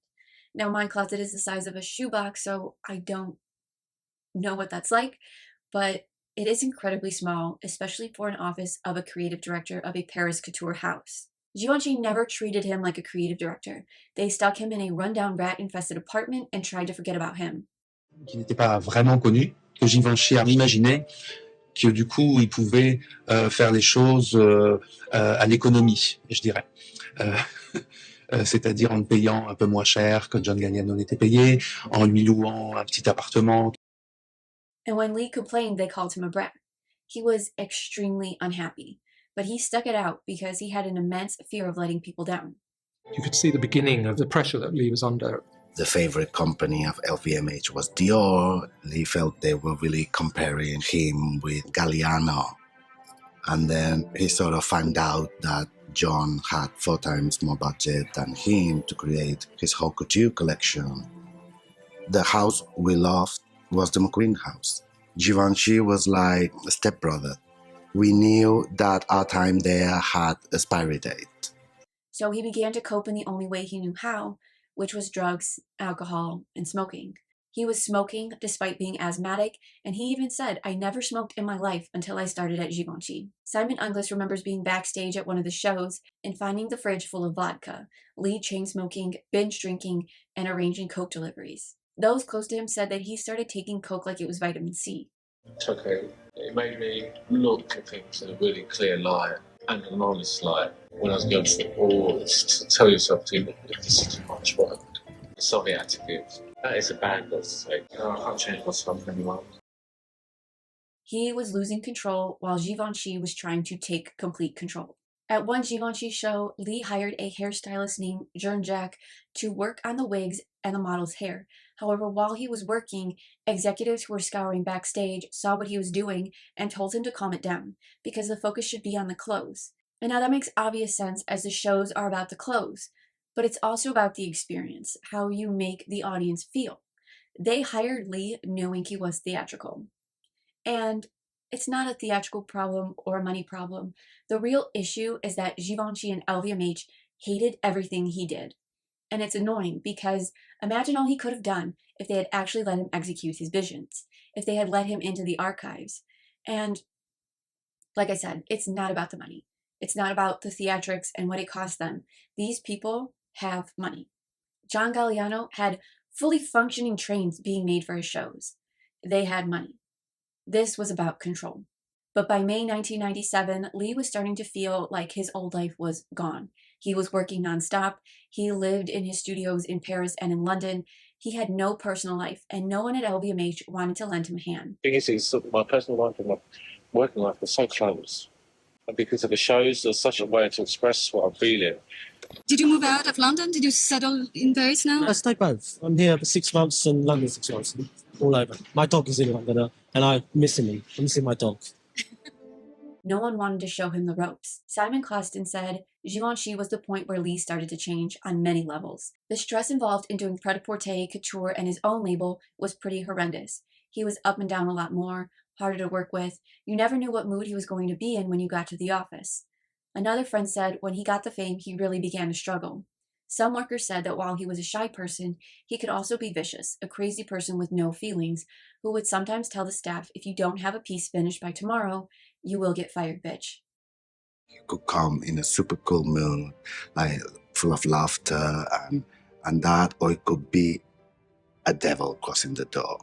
Now, my closet is the size of a shoebox, so I don't know what that's like, but it is incredibly small, especially for an office of a creative director of a Paris couture house. Givenchy never treated him like a creative director. They stuck him in a rundown rat-infested apartment and tried to forget about him.
Qui n'était pas vraiment connu, que Givenchy a imaginé que du coup, il pouvait faire les choses à l'économie, je dirais. C'est-à-dire en le payant un peu moins cher que John Galliano n'était payé, en lui louant un petit appartement.
And when Lee complained, they called him a brat. He was extremely unhappy, but he stuck it out because he had an immense fear of letting people down.
You could see the beginning of the pressure that Lee was under.
The favorite company of LVMH was Dior. Lee felt they were really comparing him with Galliano. And then he sort of found out that John had 4 times more budget than him to create his haute couture collection. The house we loved was the McQueen house. Givenchy was like a stepbrother. We knew that our time there had a expiry date.
So he began to cope in the only way he knew how, which was drugs, alcohol, and smoking. He was smoking despite being asthmatic, and he even said, I never smoked in my life until I started at Givenchy. Simon Unglis remembers being backstage at one of the shows and finding the fridge full of vodka, Lee chain smoking, binge drinking, and arranging coke deliveries. Those close to him said that he started taking coke like it was vitamin C.
Okay, it made me look at things in a really clear light and an honest light. When I was going through all this, to tell yourself, this is too much work. Something I had to give. That is a bad loss. Like, I can't change myself anymore.
He was losing control while Givenchy was trying to take complete control. At one Givenchy show, Lee hired a hairstylist named Jern Jack to work on the wigs and the model's hair. However, while he was working, executives who were scouring backstage saw what he was doing and told him to calm it down because the focus should be on the clothes. And now that makes obvious sense as the shows are about the clothes, but it's also about the experience, how you make the audience feel. They hired Lee knowing he was theatrical. And it's not a theatrical problem or a money problem. The real issue is that Givenchy and LVMH hated everything he did. And it's annoying because imagine all he could have done if they had actually let him execute his visions, if they had let him into the archives. And like I said, it's not about the money. It's not about the theatrics and what it cost them. These people have money. John Galliano had fully functioning trains being made for his shows. They had money. This was about control. But by May 1997, Lee was starting to feel like his old life was gone. He was working nonstop. He lived in his studios in Paris and in London. He had no personal life, and no one at LVMH wanted to lend him a hand.
The thing is my personal life and my working life were so close. And because of the shows, there's such a way to express what I'm feeling.
Did you move out of London? Did you settle in Paris now?
I stayed both. I'm here for 6 months and London 6 months. All over. My dog is in London and I'm missing him. I'm missing my dog.
No one wanted to show him the ropes. Simon Costin said Givenchy was the point where Lee started to change on many levels. The stress involved in doing pret-a-porter, couture, and his own label was pretty horrendous. He was up and down a lot more, harder to work with. You never knew what mood he was going to be in when you got to the office. Another friend said when he got the fame, he really began to struggle. Some workers said that while he was a shy person, he could also be vicious, a crazy person with no feelings, who would sometimes tell the staff, if you don't have a piece finished by tomorrow, you will get fired, bitch.
You could come in a super cool mood, like full of laughter and that, or it could be a devil crossing the door.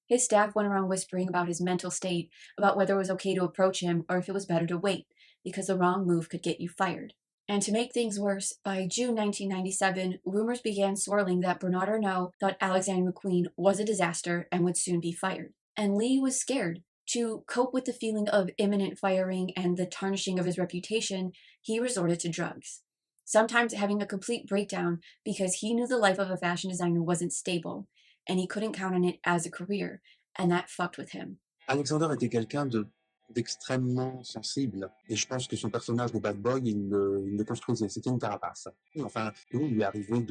His staff went around whispering about his mental state, about whether it was okay to approach him or if it was better to wait, because the wrong move could get you fired. And to make things worse, by June 1997, rumors began swirling that Bernard Arnault thought Alexander McQueen was a disaster and would soon be fired. And Lee was scared. To cope with the feeling of imminent firing and the tarnishing of his reputation, he resorted to drugs. Sometimes having a complete breakdown because he knew the life of a fashion designer wasn't stable, and he couldn't count on it as a career, and that fucked with him.
Alexander était quelqu'un d'extrêmement sensible. Et je pense que son personnage de bad boy, il le construisait. C'était une carapace. Enfin, il lui arrivait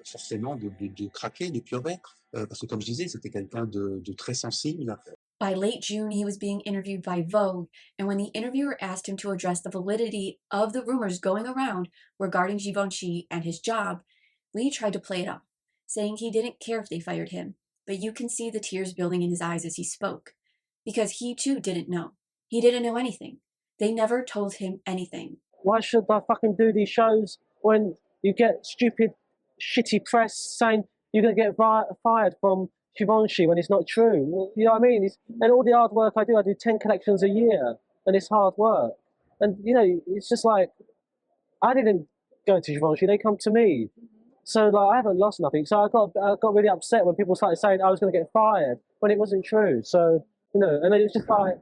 forcément de craquer, de pleurer. Parce que comme je disais, c'était quelqu'un de très sensible.
By late June, he was being interviewed by Vogue, and when the interviewer asked him to address the validity of the rumors going around regarding Givenchy and his job, Lee tried to play it off, saying he didn't care if they fired him, but you can see the tears building in his eyes as he spoke, because he too didn't know. He didn't know anything. They never told him anything.
Why should I fucking do these shows when you get stupid, shitty press saying you're going to get fired from Givenchy when it's not true? You know what I mean? And all the hard work I do 10 collections a year, and it's hard work. And, you know, it's just like, I didn't go to Givenchy, they come to me. So, like, I haven't lost nothing. So I got really upset when people started saying I was going to get fired when it wasn't true. So, you know, and it's just like,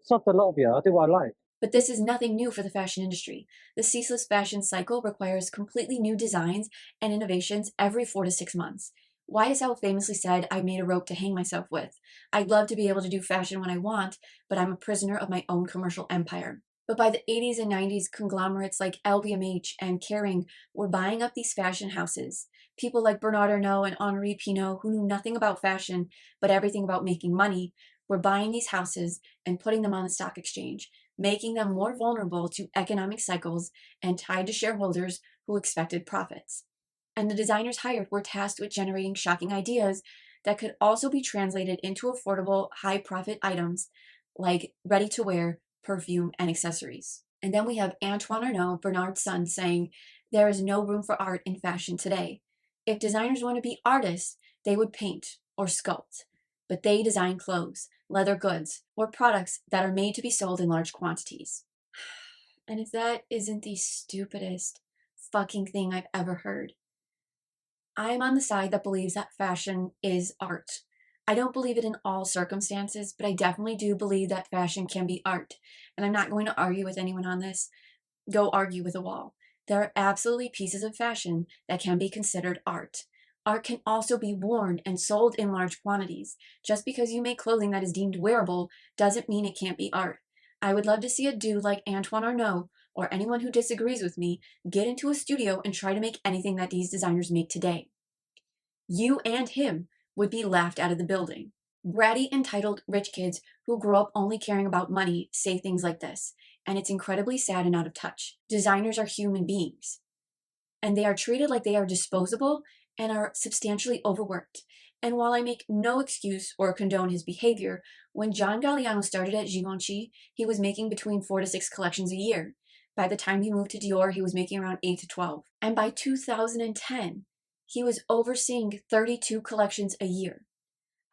sod the lot of you, I do what I like.
But this is nothing new for the fashion industry. The ceaseless fashion cycle requires completely new designs and innovations every 4 to 6 months. YSL famously said, I made a rope to hang myself with. I'd love to be able to do fashion when I want, but I'm a prisoner of my own commercial empire. But by the 80s and 90s, conglomerates like LVMH and Kering were buying up these fashion houses. People like Bernard Arnault and Henri Pinault, who knew nothing about fashion, but everything about making money, were buying these houses and putting them on the stock exchange, making them more vulnerable to economic cycles and tied to shareholders who expected profits. And the designers hired were tasked with generating shocking ideas that could also be translated into affordable, high-profit items like ready-to-wear, perfume, and accessories. And then we have Antoine Arnault, Bernard's son, saying, there is no room for art in fashion today. If designers want to be artists, they would paint or sculpt. But they design clothes, leather goods, or products that are made to be sold in large quantities. And if that isn't the stupidest fucking thing I've ever heard, I'm on the side that believes that fashion is art. I don't believe it in all circumstances, but I definitely do believe that fashion can be art. And I'm not going to argue with anyone on this. Go argue with a wall. There are absolutely pieces of fashion that can be considered art. Art can also be worn and sold in large quantities. Just because you make clothing that is deemed wearable doesn't mean it can't be art. I would love to see a dude like Antoine Arnault, or anyone who disagrees with me, get into a studio and try to make anything that these designers make today. You and him would be laughed out of the building. Bratty, entitled rich kids who grow up only caring about money say things like this, and it's incredibly sad and out of touch. Designers are human beings, and they are treated like they are disposable and are substantially overworked. And while I make no excuse or condone his behavior, when John Galliano started at Givenchy, he was making between 4 to 6 collections a year. By the time he moved to Dior, he was making around 8 to 12. And by 2010, he was overseeing 32 collections a year.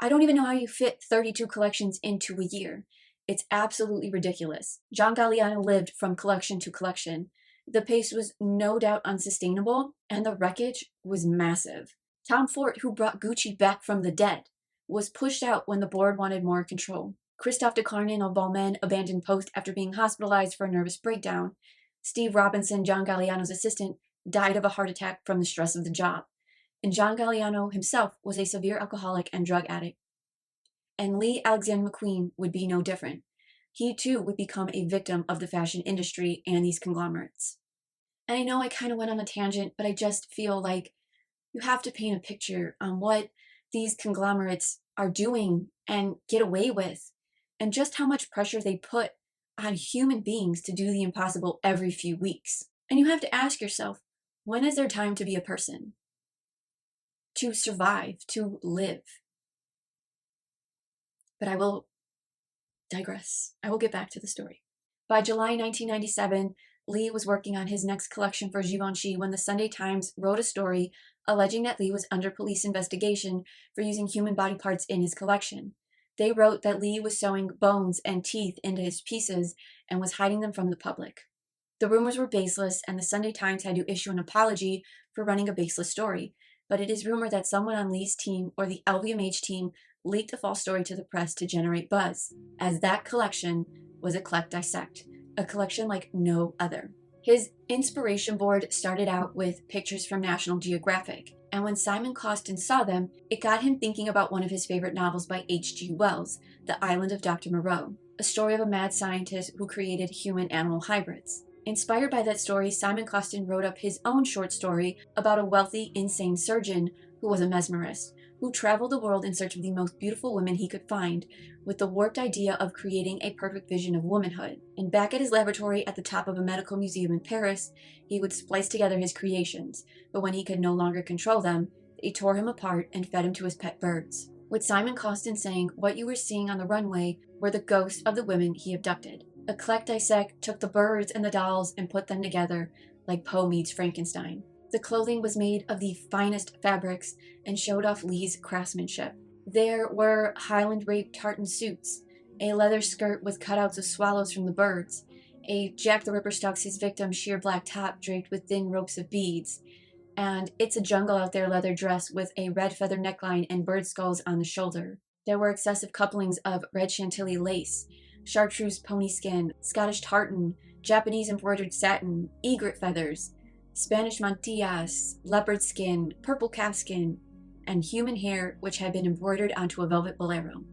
I don't even know how you fit 32 collections into a year. It's absolutely ridiculous. John Galliano lived from collection to collection. The pace was no doubt unsustainable, and the wreckage was massive. Tom Ford, who brought Gucci back from the dead, was pushed out when the board wanted more control. Christophe de Carnin of Balmain abandoned post after being hospitalized for a nervous breakdown. Steve Robinson, John Galliano's assistant, died of a heart attack from the stress of the job. And John Galliano himself was a severe alcoholic and drug addict. And Lee Alexander McQueen would be no different. He too would become a victim of the fashion industry and these conglomerates. And I know I kind of went on a tangent, but I just feel like you have to paint a picture on what these conglomerates are doing and get away with, and just how much pressure they put on human beings to do the impossible every few weeks. And you have to ask yourself, when is there time to be a person? To survive, to live. But I will digress. I will get back to the story. By July 1997, Lee was working on his next collection for Givenchy when the Sunday Times wrote a story alleging that Lee was under police investigation for using human body parts in his collection. They wrote that Lee was sewing bones and teeth into his pieces and was hiding them from the public. The rumors were baseless, and the Sunday Times had to issue an apology for running a baseless story, but it is rumored that someone on Lee's team or the LVMH team leaked a false story to the press to generate buzz, as that collection was a collect dissect, a collection like no other. His inspiration board started out with pictures from National Geographic, and when Simon Costin saw them, it got him thinking about one of his favorite novels by H.G. Wells, The Island of Dr. Moreau, a story of a mad scientist who created human-animal hybrids. Inspired by that story, Simon Costin wrote up his own short story about a wealthy, insane surgeon who was a mesmerist, who traveled the world in search of the most beautiful women he could find, with the warped idea of creating a perfect vision of womanhood. And back at his laboratory at the top of a medical museum in Paris, he would splice together his creations, but when he could no longer control them, they tore him apart and fed him to his pet birds. With Simon Costin saying what you were seeing on the runway were the ghosts of the women he abducted. A collect dissect took the birds and the dolls and put them together like Poe meets Frankenstein. The clothing was made of the finest fabrics and showed off Lee's craftsmanship. There were Highland rape tartan suits, a leather skirt with cutouts of swallows from the birds, a Jack the Ripper stalks his victim sheer black top draped with thin ropes of beads, and It's a Jungle Out There leather dress with a red feather neckline and bird skulls on the shoulder. There were excessive couplings of red chantilly lace, chartreuse pony skin, Scottish tartan, Japanese embroidered satin, egret feathers, Spanish mantillas, leopard skin, purple calfskin, and human hair which had been embroidered onto a velvet bolero.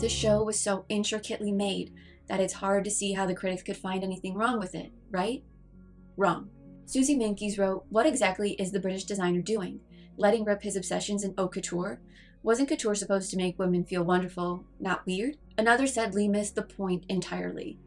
The show was so intricately made that it's hard to see how the critics could find anything wrong with it, right? Wrong. Susie Menkes wrote, "What exactly is the British designer doing? Letting rip his obsessions in haute couture? Wasn't couture supposed to make women feel wonderful, not weird?" Another said Lee missed the point entirely,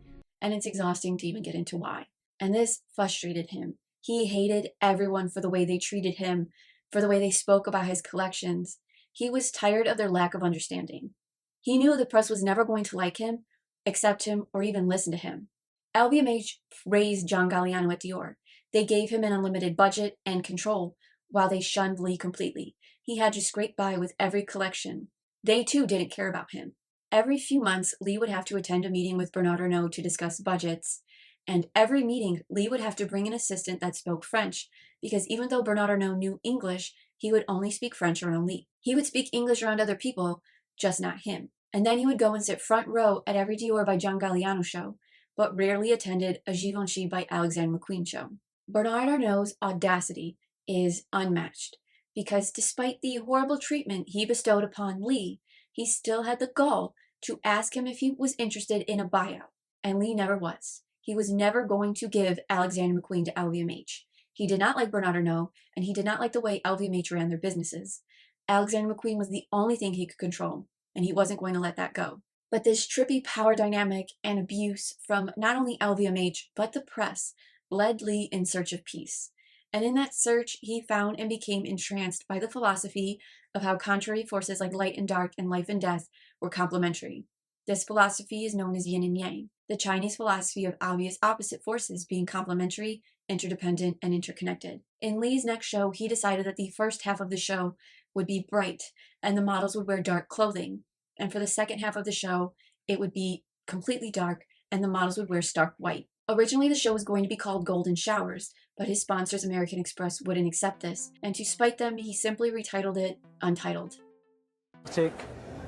and it's exhausting to even get into why. And this frustrated him. He hated everyone for the way they treated him, for the way they spoke about his collections. He was tired of their lack of understanding. He knew the press was never going to like him, accept him, or even listen to him. LVMH praised John Galliano at Dior. They gave him an unlimited budget and control, while they shunned Lee completely. He had to scrape by with every collection. They too didn't care about him. Every few months, Lee would have to attend a meeting with Bernard Arnault to discuss budgets. And every meeting, Lee would have to bring an assistant that spoke French, because even though Bernard Arnault knew English, he would only speak French around Lee. He would speak English around other people, just not him. And then he would go and sit front row at every Dior by John Galliano show, but rarely attended a Givenchy by Alexander McQueen show. Bernard Arnault's audacity is unmatched, because despite the horrible treatment he bestowed upon Lee, he still had the gall to ask him if he was interested in a buyout, and Lee never was. He was never going to give Alexander McQueen to LVMH. He did not like Bernard Arnault, and he did not like the way LVMH ran their businesses. Alexander McQueen was the only thing he could control, and he wasn't going to let that go. But this trippy power dynamic and abuse from not only LVMH, but the press, led Lee in search of peace. And in that search, he found and became entranced by the philosophy of how contrary forces like light and dark and life and death were complementary. This philosophy is known as yin and yang, the Chinese philosophy of obvious opposite forces being complementary, interdependent, and interconnected. In Lee's next show, he decided that the first half of the show would be bright, and the models would wear dark clothing. And for the second half of the show, it would be completely dark, and the models would wear stark white. Originally, the show was going to be called Golden Showers, but his sponsors, American Express, wouldn't accept this, and to spite them, he simply retitled it Untitled.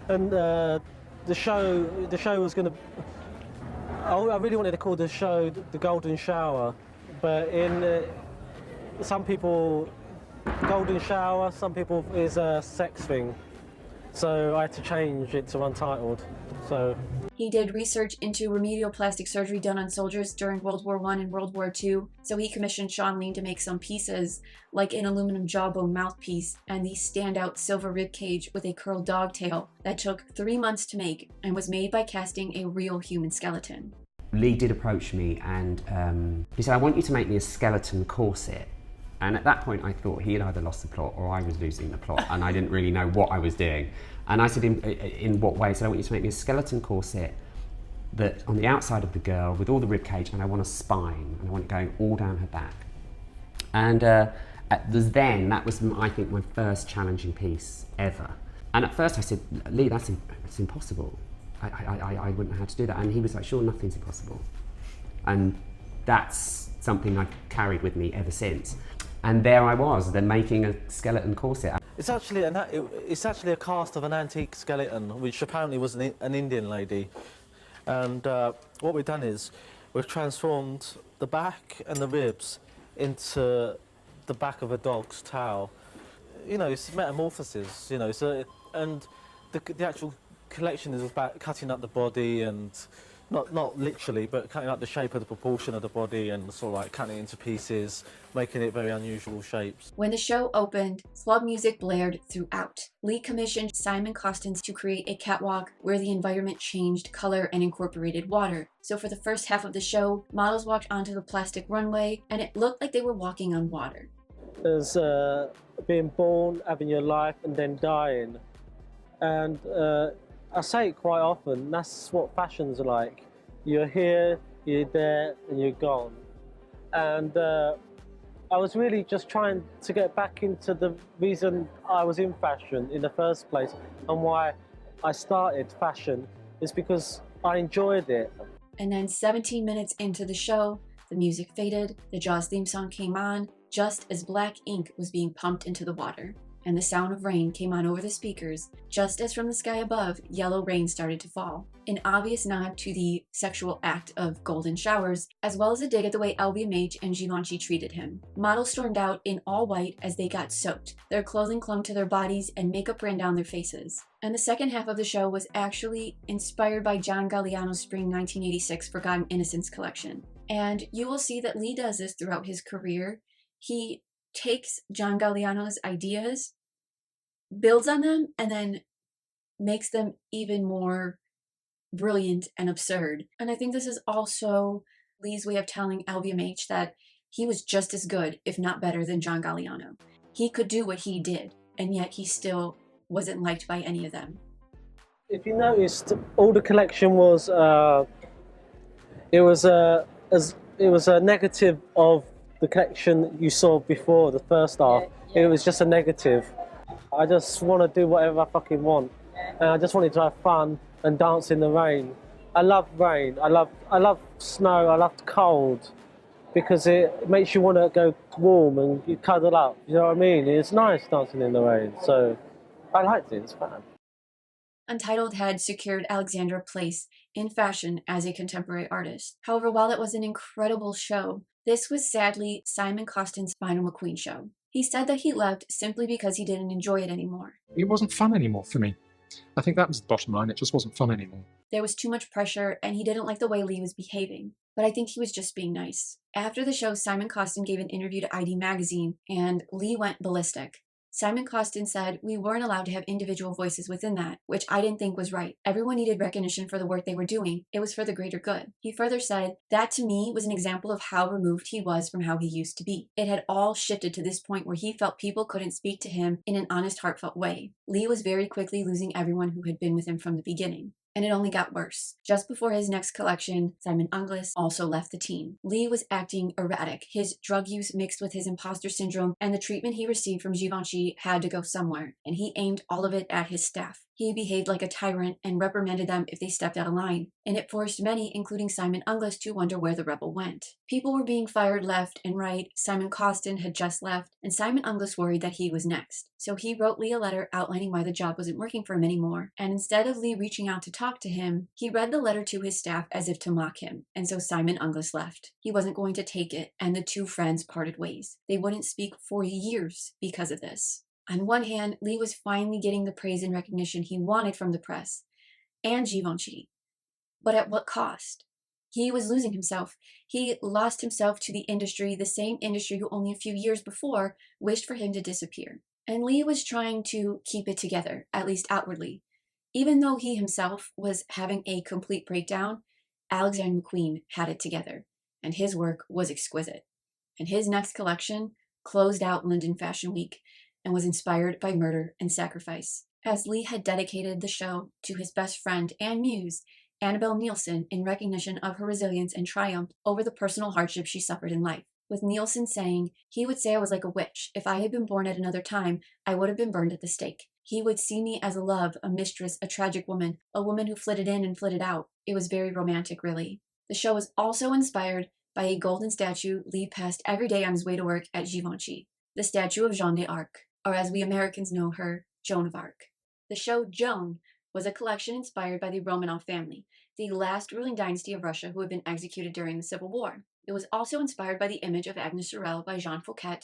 And the show was going to. I really wanted to call the show the Golden Shower, but some people, Golden Shower, some people is a sex thing, so I had to change it to Untitled. So
he did research into remedial plastic surgery done on soldiers during World War I and World War II, so he commissioned Sean Lean to make some pieces, like an aluminum jawbone mouthpiece and the standout silver rib cage with a curled dog tail that took 3 months to make and was made by casting a real human skeleton.
Lee did approach me and he said, I want you to make me a skeleton corset. And at that point I thought he had either lost the plot or I was losing the plot and I didn't really know what I was doing. And I said, in what way? So I want you to make me a skeleton corset that on the outside of the girl with all the rib cage, and I want a spine and I want it going all down her back. And that was, I think, my first challenging piece ever. And at first I said, Lee, that's impossible. I wouldn't know how to do that. And he was like, sure, nothing's impossible. And that's something I've carried with me ever since. And there I was, then making a skeleton corset.
it's actually a cast of an antique skeleton, which apparently was an Indian lady. And what we've done is we've transformed the back and the ribs into the back of a dog's tail. You know, it's metamorphosis. You know, so and the actual collection is about cutting up the body and not literally, but cutting up the shape of the proportion of the body and sort of like cutting it into pieces, making it very unusual shapes.
When the show opened, club music blared throughout. Lee commissioned Simon Costins to create a catwalk where the environment changed color and incorporated water. So for the first half of the show, models walked onto the plastic runway and it looked like they were walking on water.
There's being born, having your life, and then dying. And I say it quite often, that's what fashion's like. You're here, you're there, and you're gone. And I was really just trying to get back into the reason I was in fashion in the first place, and why I started fashion is because I enjoyed it.
And then 17 minutes into the show, the music faded, the Jaws theme song came on, just as black ink was being pumped into the water. And the sound of rain came on over the speakers, just as from the sky above, yellow rain started to fall. An obvious nod to the sexual act of golden showers, as well as a dig at the way LVMH and Givenchy treated him. Models stormed out in all white as they got soaked. Their clothing clung to their bodies and makeup ran down their faces. And the second half of the show was actually inspired by John Galliano's Spring 1986 Forgotten Innocence collection. And you will see that Lee does this throughout his career. He takes John Galliano's ideas, builds on them, and then makes them even more brilliant and absurd. And I think this is also Lee's way of telling LVMH that he was just as good, if not better, than John Galliano. He could do what he did, and yet he still wasn't liked by any of them.
If you noticed, all the collection was it was a negative of the collection you saw before, the first half. It was just a negative. I just want to do whatever I fucking want. And I just wanted to have fun and dance in the rain. I love rain. I love snow. I love cold because it makes you want to go warm and you cuddle up. You know what I mean? It's nice dancing in the rain. So I liked it. It's fun.
Untitled had secured Alexander a place in fashion as a contemporary artist. However, while it was an incredible show, this was sadly Simon Costin's final McQueen show. He said that he left simply because he didn't enjoy it anymore.
It wasn't fun anymore for me. I think that was the bottom line. It just wasn't fun anymore.
There was too much pressure, and he didn't like the way Lee was behaving. But I think he was just being nice. After the show, Simon Costin gave an interview to ID magazine, and Lee went ballistic. Simon Costin said we weren't allowed to have individual voices within that, which I didn't think was right. Everyone needed recognition for the work they were doing. It was for the greater good. He further said, that to me was an example of how removed he was from how he used to be. It had all shifted to this point where he felt people couldn't speak to him in an honest, heartfelt way. Lee was very quickly losing everyone who had been with him from the beginning. And it only got worse. Just before his next collection, Simon Unglis also left the team. Lee was acting erratic. His drug use mixed with his imposter syndrome and the treatment he received from Givenchy had to go somewhere, and he aimed all of it at his staff. He behaved like a tyrant and reprimanded them if they stepped out of line, and it forced many, including Simon Unglis, to wonder where the rebel went. People were being fired left and right. Simon Costin had just left, and Simon Unglis worried that he was next. So he wrote Lee a letter outlining why the job wasn't working for him anymore, and instead of Lee reaching out to talk to him, he read the letter to his staff as if to mock him, and so Simon Unglis left. He wasn't going to take it, and the two friends parted ways. They wouldn't speak for years because of this. On one hand, Lee was finally getting the praise and recognition he wanted from the press and Givenchy. But at what cost? He was losing himself. He lost himself to the industry, the same industry who only a few years before wished for him to disappear. And Lee was trying to keep it together, at least outwardly. Even though he himself was having a complete breakdown, Alexander McQueen had it together, and his work was exquisite. And his next collection closed out London Fashion Week and was inspired by murder and sacrifice, as Lee had dedicated the show to his best friend and muse, Annabelle Nielsen, in recognition of her resilience and triumph over the personal hardship she suffered in life, with Nielsen saying, "He would say I was like a witch. If I had been born at another time, I would have been burned at the stake. He would see me as a love, a mistress, a tragic woman, a woman who flitted in and flitted out. It was very romantic, really." The show was also inspired by a golden statue Lee passed every day on his way to work at Givenchy, the statue of Jeanne d'Arc, or as we Americans know her, Joan of Arc. The show Joan was a collection inspired by the Romanov family, the last ruling dynasty of Russia who had been executed during the Civil War. It was also inspired by the image of Agnes Sorel by Jean Fouquet,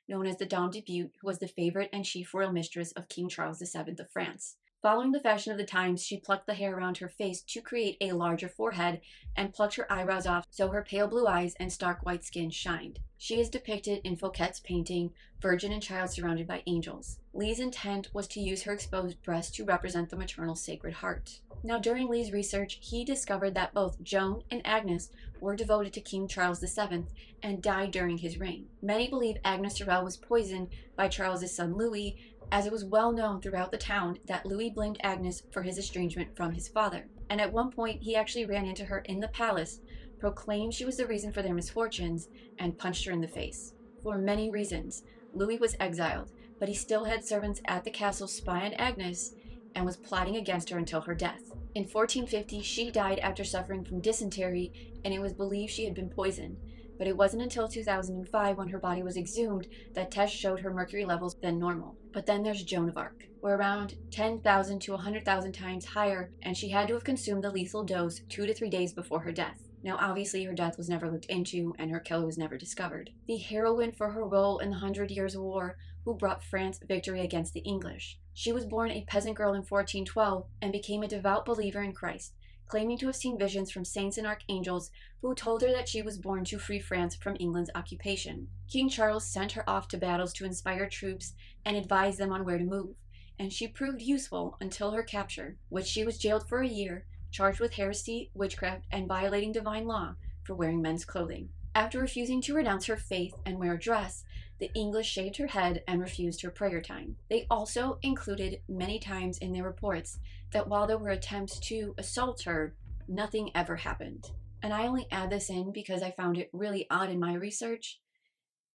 known as the Dame de Butte, who was the favorite and chief royal mistress of King Charles VII of France. Following the fashion of the times, she plucked the hair around her face to create a larger forehead and plucked her eyebrows off so her pale blue eyes and stark white skin shined. She is depicted in Fouquet's painting, Virgin and Child Surrounded by Angels. Lee's intent was to use her exposed breast to represent the maternal Sacred Heart. Now, during Lee's research, he discovered that both Joan and Agnes were devoted to King Charles VII and died during his reign. Many believe Agnes Sorel was poisoned by Charles's son Louis, as it was well known throughout the town that Louis blamed Agnes for his estrangement from his father. And at one point, he actually ran into her in the palace, proclaimed she was the reason for their misfortunes, and punched her in the face. For many reasons, Louis was exiled, but he still had servants at the castle spy on Agnes and was plotting against her until her death. In 1450, she died after suffering from dysentery, and it was believed she had been poisoned. But it wasn't until 2005, when her body was exhumed, that tests showed her mercury levels than normal. But then there's Joan of Arc, were around 10,000 to 100,000 times higher, and she had to have consumed the lethal dose 2 to 3 days before her death. Now, obviously, her death was never looked into, and her killer was never discovered. The heroine for her role in the 100 Years' War, who brought France victory against the English. She was born a peasant girl in 1412 and became a devout believer in Christ, claiming to have seen visions from saints and archangels who told her that she was born to free France from England's occupation. King Charles sent her off to battles to inspire troops and advise them on where to move, and she proved useful until her capture, which she was jailed for a year, charged with heresy, witchcraft, and violating divine law for wearing men's clothing. After refusing to renounce her faith and wear a dress, the English shaved her head and refused her prayer time. They also included many times in their reports that while there were attempts to assault her, nothing ever happened. And I only add this in because I found it really odd in my research.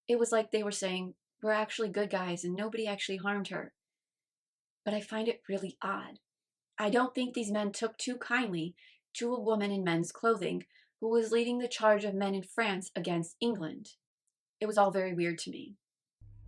It was like they were saying, we're actually good guys and nobody actually harmed her. But I find it really odd. I don't think these men took too kindly to a woman in men's clothing who was leading the charge of men in France against England. It was all very weird to me.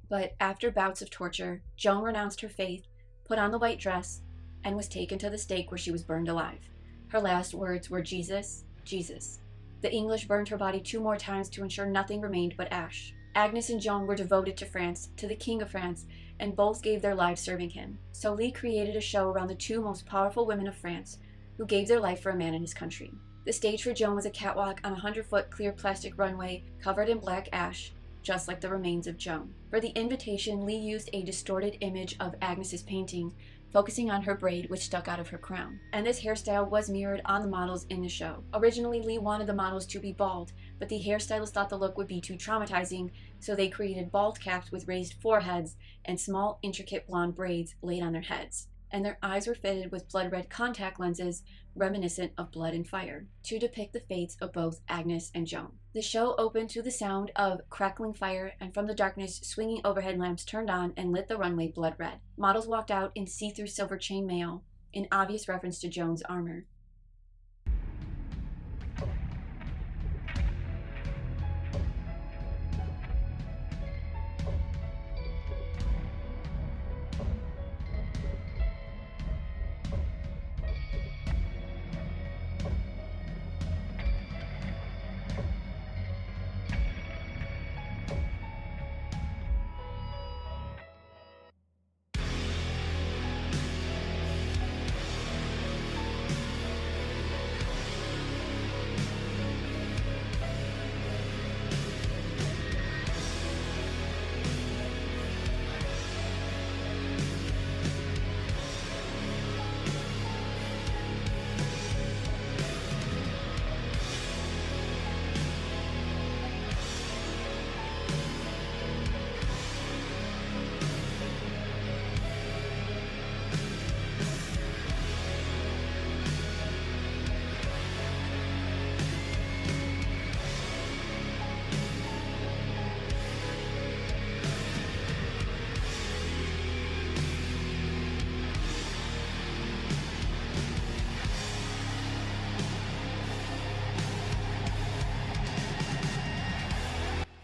But after bouts of torture, Joan renounced her faith, put on the white dress, and was taken to the stake where she was burned alive. Her last words were, "Jesus, Jesus." The English burned her body 2 more times to ensure nothing remained but ash. Agnes and Joan were devoted to France, to the King of France, and both gave their lives serving him. So Lee created a show around the 2 most powerful women of France, who gave their life for a man in his country. The stage for Joan was a catwalk on a 100-foot clear plastic runway covered in black ash, just like the remains of Joan. For the invitation, Lee used a distorted image of Agnes's painting, focusing on her braid, which stuck out of her crown. And this hairstyle was mirrored on the models in the show. Originally, Lee wanted the models to be bald, but the hairstylist thought the look would be too traumatizing, so they created bald caps with raised foreheads and small, intricate blonde braids laid on their heads. And their eyes were fitted with blood-red contact lenses reminiscent of Blood and Fire, to depict the fates of both Agnes and Joan. The show opened to the sound of crackling fire, and from the darkness, swinging overhead lamps turned on and lit the runway blood red. Models walked out in see-through silver chainmail, in obvious reference to Joan's armor.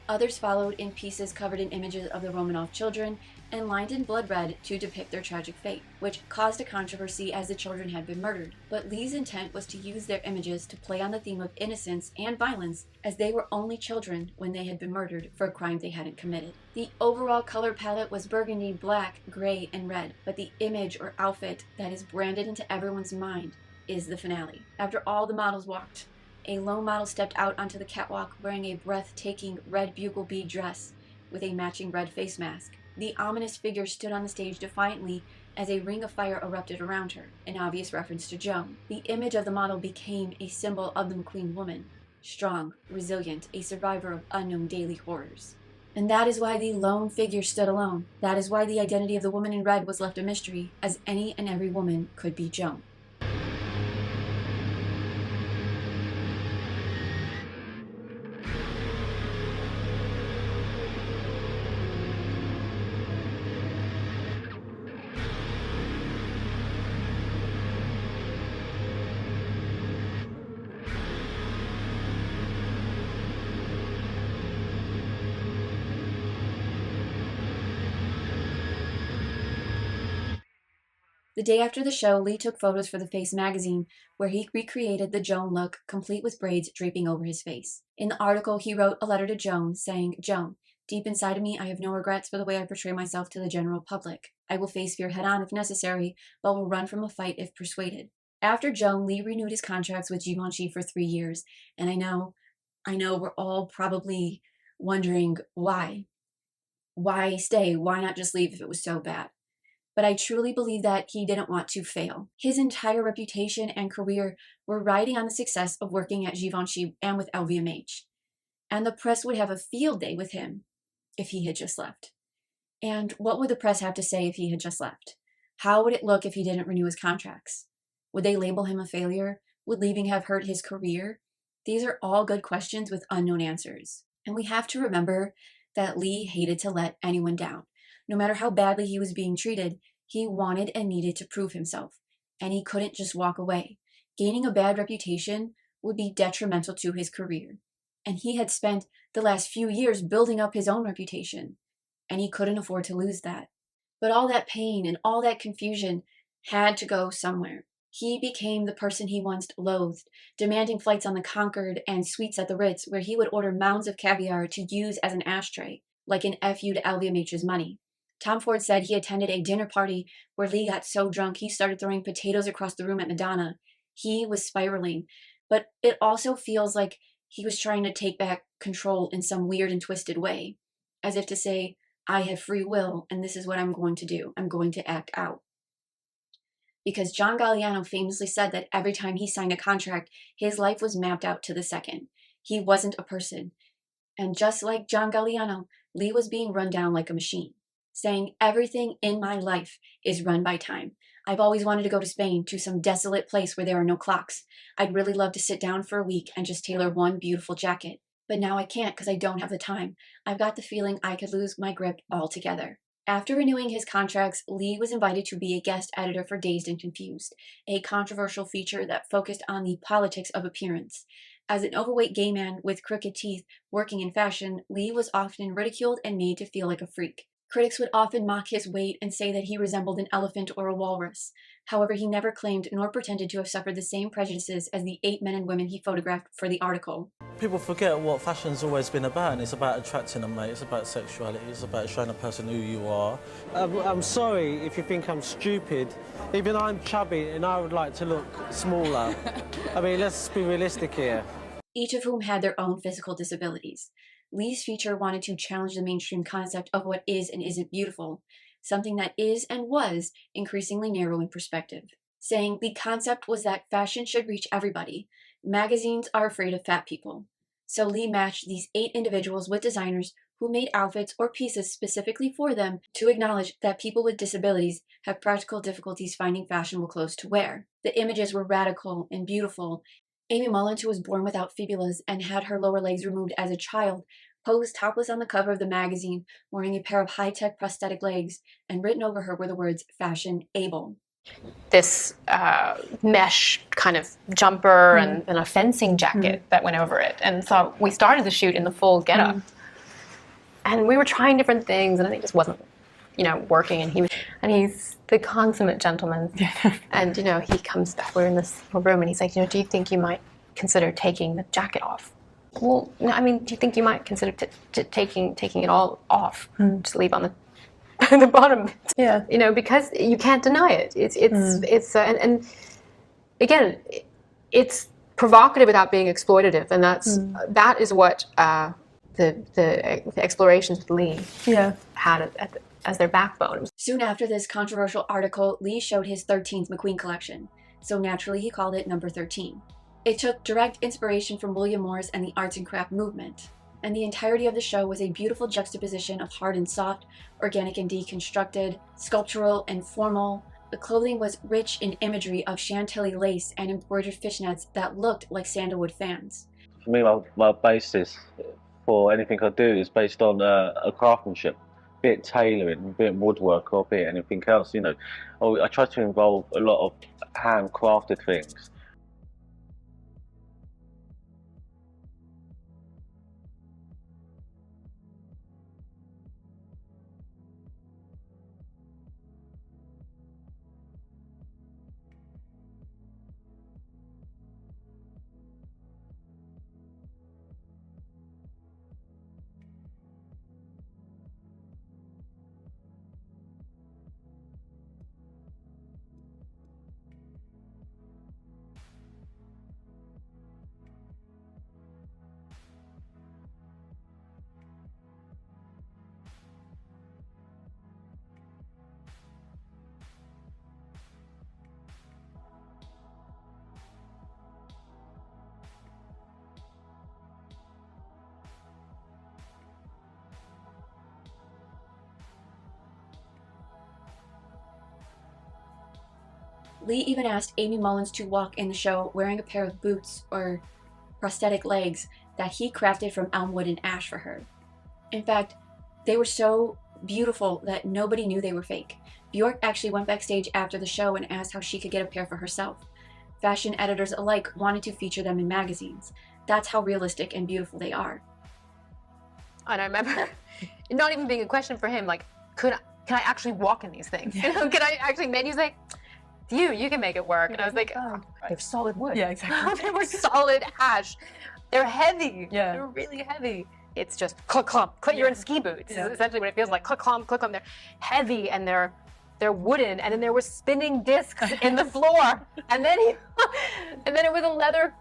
Others followed in pieces covered in images of the Romanov children and lined in blood red to depict their tragic fate, which caused a controversy as the children had been murdered. But Lee's intent was to use their images to play on the theme of innocence and violence, as they were only children when they had been murdered for a crime they hadn't committed. The overall color palette was burgundy, black, gray, and red, but the image or outfit that is branded into everyone's mind is the finale. After all the models walked, a lone model stepped out onto the catwalk wearing a breathtaking red bugle bead dress with a matching red face mask. The ominous figure stood on the stage defiantly as a ring of fire erupted around her, an obvious reference to Joan. The image of the model became a symbol of the McQueen woman, strong, resilient, a survivor of unknown daily horrors. And that is why the lone figure stood alone. That is why the identity of the woman in red was left a mystery, as any and every woman could be Joan. The day after the show, Lee took photos for the Face magazine, where he recreated the Joan look, complete with braids draping over his face. In the article, he wrote a letter to Joan, saying, "Joan, deep inside of me, I have no regrets for the way I portray myself to the general public. I will face fear head-on if necessary, but will run from a fight if persuaded." After Joan, Lee renewed his contracts with Givenchy for 3 years, and I know we're all probably wondering why. Why stay? Why not just leave if it was so bad? But I truly believe that he didn't want to fail. His entire reputation and career were riding on the success of working at Givenchy and with LVMH. And the press would have a field day with him if he had just left. And what would the press have to say if he had just left? How would it look if he didn't renew his contracts? Would they label him a failure? Would leaving have hurt his career? These are all good questions with unknown answers. And we have to remember that Lee hated to let anyone down. No matter how badly he was being treated, he wanted and needed to prove himself, and he couldn't just walk away. Gaining a bad reputation would be detrimental to his career, and he had spent the last few years building up his own reputation, and he couldn't afford to lose that. But all that pain and all that confusion had to go somewhere. He became the person he once loathed, demanding flights on the Concorde and suites at the Ritz, where he would order mounds of caviar to use as an ashtray, like an FU to LVMH's money. Tom Ford said he attended a dinner party where Lee got so drunk he started throwing potatoes across the room at Madonna. He was spiraling, but it also feels like he was trying to take back control in some weird and twisted way, as if to say, I have free will and this is what I'm going to do. I'm going to act out. Because John Galliano famously said that every time he signed a contract, his life was mapped out to the second. He wasn't a person. And just like John Galliano, Lee was being run down like a machine, saying everything in my life is run by time. I've always wanted to go to Spain, to some desolate place where there are no clocks. I'd really love to sit down for a week and just tailor one beautiful jacket. But now I can't because I don't have the time. I've got the feeling I could lose my grip altogether. After renewing his contracts, Lee was invited to be a guest editor for Dazed and Confused, a controversial feature that focused on the politics of appearance. As an overweight gay man with crooked teeth working in fashion, Lee was often ridiculed and made to feel like a freak. Critics would often mock his weight and say that he resembled an elephant or a walrus. However, he never claimed nor pretended to have suffered the same prejudices as the 8 men and women he photographed for the article.
People forget what fashion's always been about, and it's about attracting a mate, it's about sexuality, it's about showing a person who you are. I'm sorry if you think I'm stupid. Even I'm chubby and I would like to look smaller. I mean, let's be realistic here.
Each of whom had their own physical disabilities. Lee's feature wanted to challenge the mainstream concept of what is and isn't beautiful, something that is and was increasingly narrow in perspective, saying the concept was that fashion should reach everybody. Magazines are afraid of fat people. So Lee matched these 8 individuals with designers who made outfits or pieces specifically for them to acknowledge that people with disabilities have practical difficulties finding fashionable clothes to wear. The images were radical and beautiful. Amy Mullins, who was born without fibulas and had her lower legs removed as a child, posed topless on the cover of the magazine, wearing a pair of high-tech prosthetic legs, and written over her were the words, "Fashion Able."
This mesh kind of jumper and a fencing jacket that went over it. And so we started the shoot in the full getup. And we were trying different things, and I think it just wasn't, working. And he's the consummate gentleman. And, he comes back, we're in this little room, and he's like, do you think you might consider taking the jacket off? Well, no, I mean, do you think you might consider taking it all off? Just leave on the bottom? Yeah. Because you can't deny it. And again, it's provocative without being exploitative, and that is what the explorations with Lee had as their backbone.
Soon after this controversial article, Lee showed his 13th McQueen collection, so naturally he called it number 13. It took direct inspiration from William Morris and the arts and craft movement, and the entirety of the show was a beautiful juxtaposition of hard and soft, organic and deconstructed, sculptural and formal. The clothing was rich in imagery of chantilly lace and embroidered fishnets that looked like sandalwood fans.
For me, my basis for anything I do is based on a craftsmanship, be it tailoring, be it woodwork, or be it anything else. I try to involve a lot of handcrafted things.
Lee even asked Amy Mullins to walk in the show wearing a pair of boots or prosthetic legs that he crafted from elm wood and ash for her. In fact, they were so beautiful that nobody knew they were fake. Bjork actually went backstage after the show and asked how she could get a pair for herself. Fashion editors alike wanted to feature them in magazines. That's how realistic and beautiful they are.
And I remember it not even being a question for him, like, can I actually walk in these things? Can I actually make? He's like, you can make it work. And I was like, oh, they're solid wood. Yeah, exactly. They were solid ash. They're heavy. Yeah. They're really heavy. It's just click, clomp, click. You're in ski boots. Yeah. Is essentially what it feels like. Click, clomp, click. They're heavy and they're wooden. And then there were spinning discs in the floor. And then it was a leather,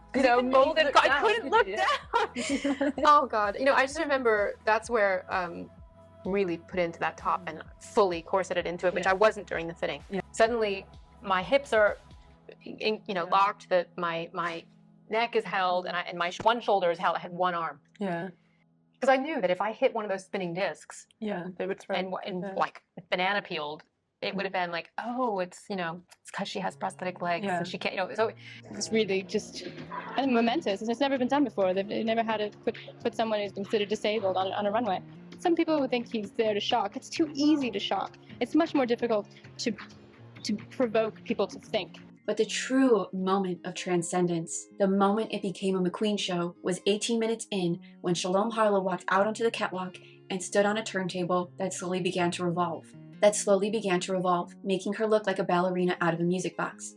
molded. I couldn't look down. Oh God. I just remember that's where really put into that top and fully corseted into it, which I wasn't during the fitting. Yeah. Suddenly, my hips are, locked. That my neck is held, and my one shoulder is held. I had one arm. Yeah. Because I knew that if I hit one of those spinning discs, they would throw. And like banana peeled, it would have been like, oh, it's because she has prosthetic legs, and she can't. So
it's really just momentous. It's never been done before. They've never had to put someone who's considered disabled on a runway. Some people would think he's there to shock. It's too easy to shock. It's much more difficult to provoke people to think.
But the true moment of transcendence, the moment it became a McQueen show, was 18 minutes in when Shalom Harlow walked out onto the catwalk and stood on a turntable that slowly began to revolve. Making her look like a ballerina out of a music box.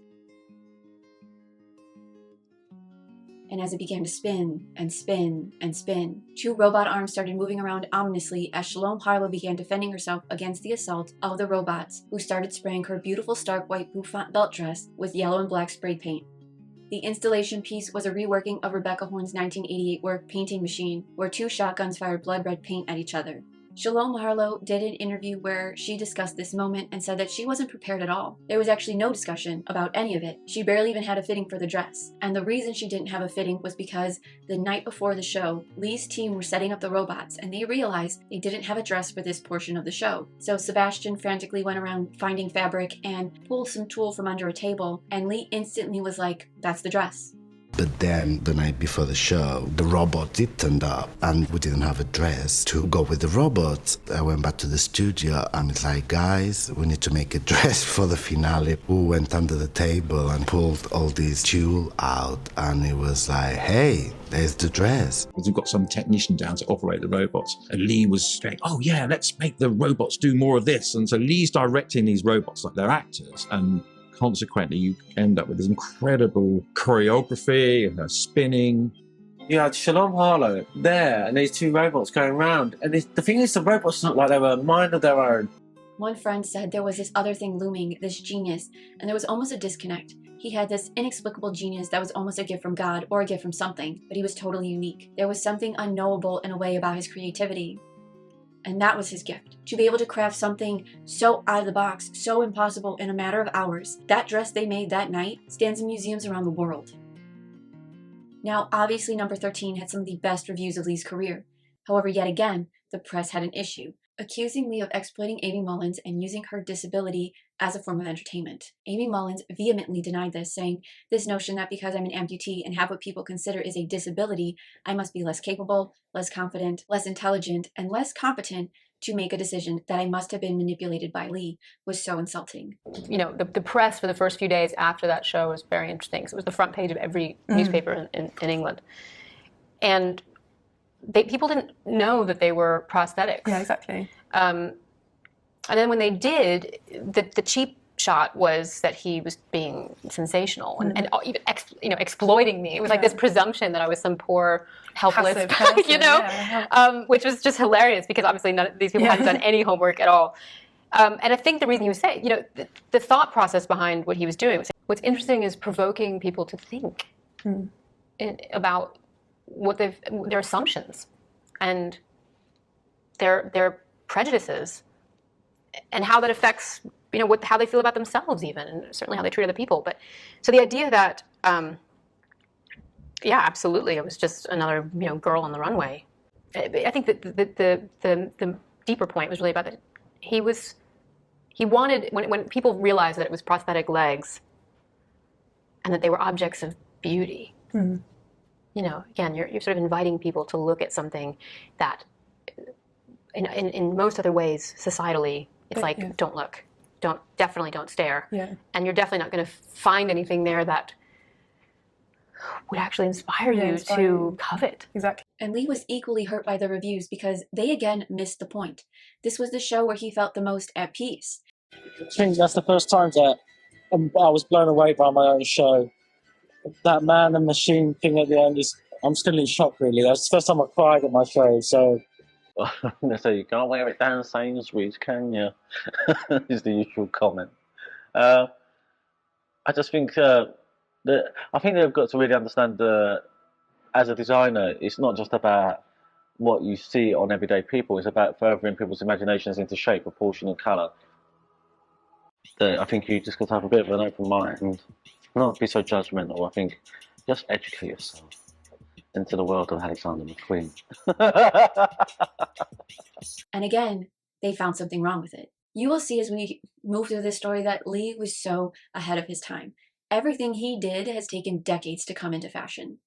And as it began to spin and spin and spin, two robot arms started moving around ominously as Shalom Harlow began defending herself against the assault of the robots, who started spraying her beautiful stark white bouffant belt dress with yellow and black spray paint. The installation piece was a reworking of Rebecca Horn's 1988 work Painting Machine, where two shotguns fired blood red paint at each other. Shalom Harlow did an interview where she discussed this moment and said that she wasn't prepared at all. There was actually no discussion about any of it. She barely even had a fitting for the dress. And the reason she didn't have a fitting was because the night before the show, Lee's team were setting up the robots and they realized they didn't have a dress for this portion of the show. So Sebastian frantically went around finding fabric and pulled some tool from under a table, and Lee instantly was like, "That's the dress."
But then the night before the show, the robot did turn up and we didn't have a dress to go with the robots. I went back to the studio and it's like, guys, we need to make a dress for the finale. We went under the table and pulled all these tulle out and it was like, hey, there's the dress.
We've got some technician down to operate the robots. And Lee was saying, oh yeah, let's make the robots do more of this. And so Lee's directing these robots like they're actors, and consequently, you end up with this incredible choreography and her spinning.
You had Shalom Harlow there, and these two robots going around. And the thing is, the robots look like they were a mind of their own.
One friend said there was this other thing looming, this genius, and there was almost a disconnect. He had this inexplicable genius that was almost a gift from God or a gift from something, but he was totally unique. There was something unknowable in a way about his creativity. And that was his gift. To be able to craft something so out of the box, so impossible in a matter of hours. That dress they made that night stands in museums around the world. Now, obviously, number 13 had some of the best reviews of Lee's career. However, yet again, the press had an issue, accusing Lee of exploiting Amy Mullins and using her disability as a form of entertainment. Amy Mullins vehemently denied this, saying, "This notion that because I'm an amputee and have what people consider is a disability, I must be less capable, less confident, less intelligent, and less competent to make a decision that I must have been manipulated by Lee," was so insulting.
You know, the press for the first few days after that show was very interesting. So it was the front page of every newspaper in England. And people didn't know that they were prosthetics.
Yeah, exactly.
And then when they did, the cheap shot was that he was being sensational and even exploiting me. It was like this presumption that I was some poor, helpless, which was just hilarious because obviously none of these people hadn't done any homework at all. And I think the reason he was saying, the thought process behind what he was doing was, what's interesting is provoking people to think about what their assumptions and their prejudices and how that affects how they feel about themselves even, and certainly how they treat other people. But so the idea that absolutely, it was just another girl on the runway. I think that the deeper point was really about that he wanted, when people realized that it was prosthetic legs and that they were objects of beauty, again, you're sort of inviting people to look at something that in most other ways societally it's don't look, definitely don't stare, and you're definitely not going to find anything there that would actually inspire you to covet.
Exactly.
And Lee was equally hurt by the reviews because they again missed the point. This was the show where he felt the most at peace.
I think that's the first time that I was blown away by my own show. That man and machine thing at the end I'm still in shock, really. That's the first time I cried at my show, so...
So you can't wear it down Sainsbury's, can you? Is the usual comment. I just think I think they've got to really understand as a designer, it's not just about what you see on everyday people. It's about furthering people's imaginations into shape, proportion, and colour. I think you just got to have a bit of an open mind and not be so judgmental. I think just educate yourself into the world of Alexander McQueen.
And again, they found something wrong with it. You will see as we move through this story that Lee was so ahead of his time. Everything he did has taken decades to come into fashion.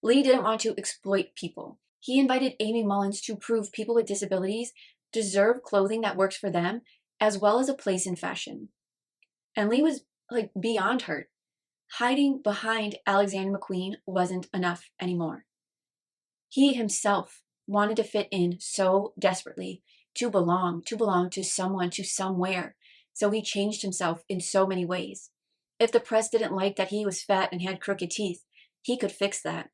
Lee didn't want to exploit people. He invited Amy Mullins to prove people with disabilities deserve clothing that works for them, as well as a place in fashion. And Lee was like beyond hurt. Hiding behind Alexander McQueen wasn't enough anymore. He himself wanted to fit in so desperately, to belong to someone, to somewhere. So he changed himself in so many ways. If the press didn't like that he was fat and had crooked teeth, he could fix that.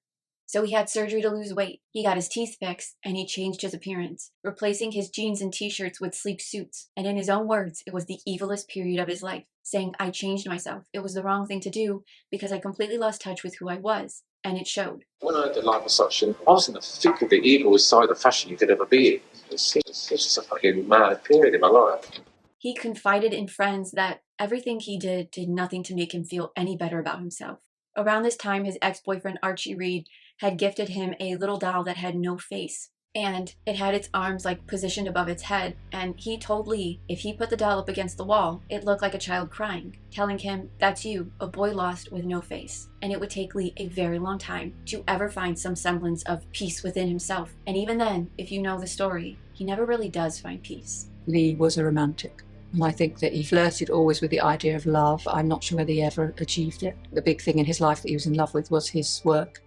So he had surgery to lose weight. He got his teeth fixed, and he changed his appearance, replacing his jeans and t-shirts with sleek suits. And in his own words, it was the evilest period of his life, saying, "I changed myself. It was the wrong thing to do because I completely lost touch with who I was." And it showed.
When I did liposuction, I was in the thick of the evilest side of fashion you could ever be in. It's just a fucking mad period in my life.
He confided in friends that everything he did nothing to make him feel any better about himself. Around this time, his ex-boyfriend Archie Reed had gifted him a little doll that had no face, and it had its arms like positioned above its head, and he told Lee if he put the doll up against the wall, it looked like a child crying, telling him, "That's you, a boy lost with no face." And it would take Lee a very long time to ever find some semblance of peace within himself. And even then, if you know the story, he never really does find peace.
Lee was a romantic. And I think that he flirted always with the idea of love. I'm not sure whether he ever achieved it. The big thing in his life that he was in love with was his work.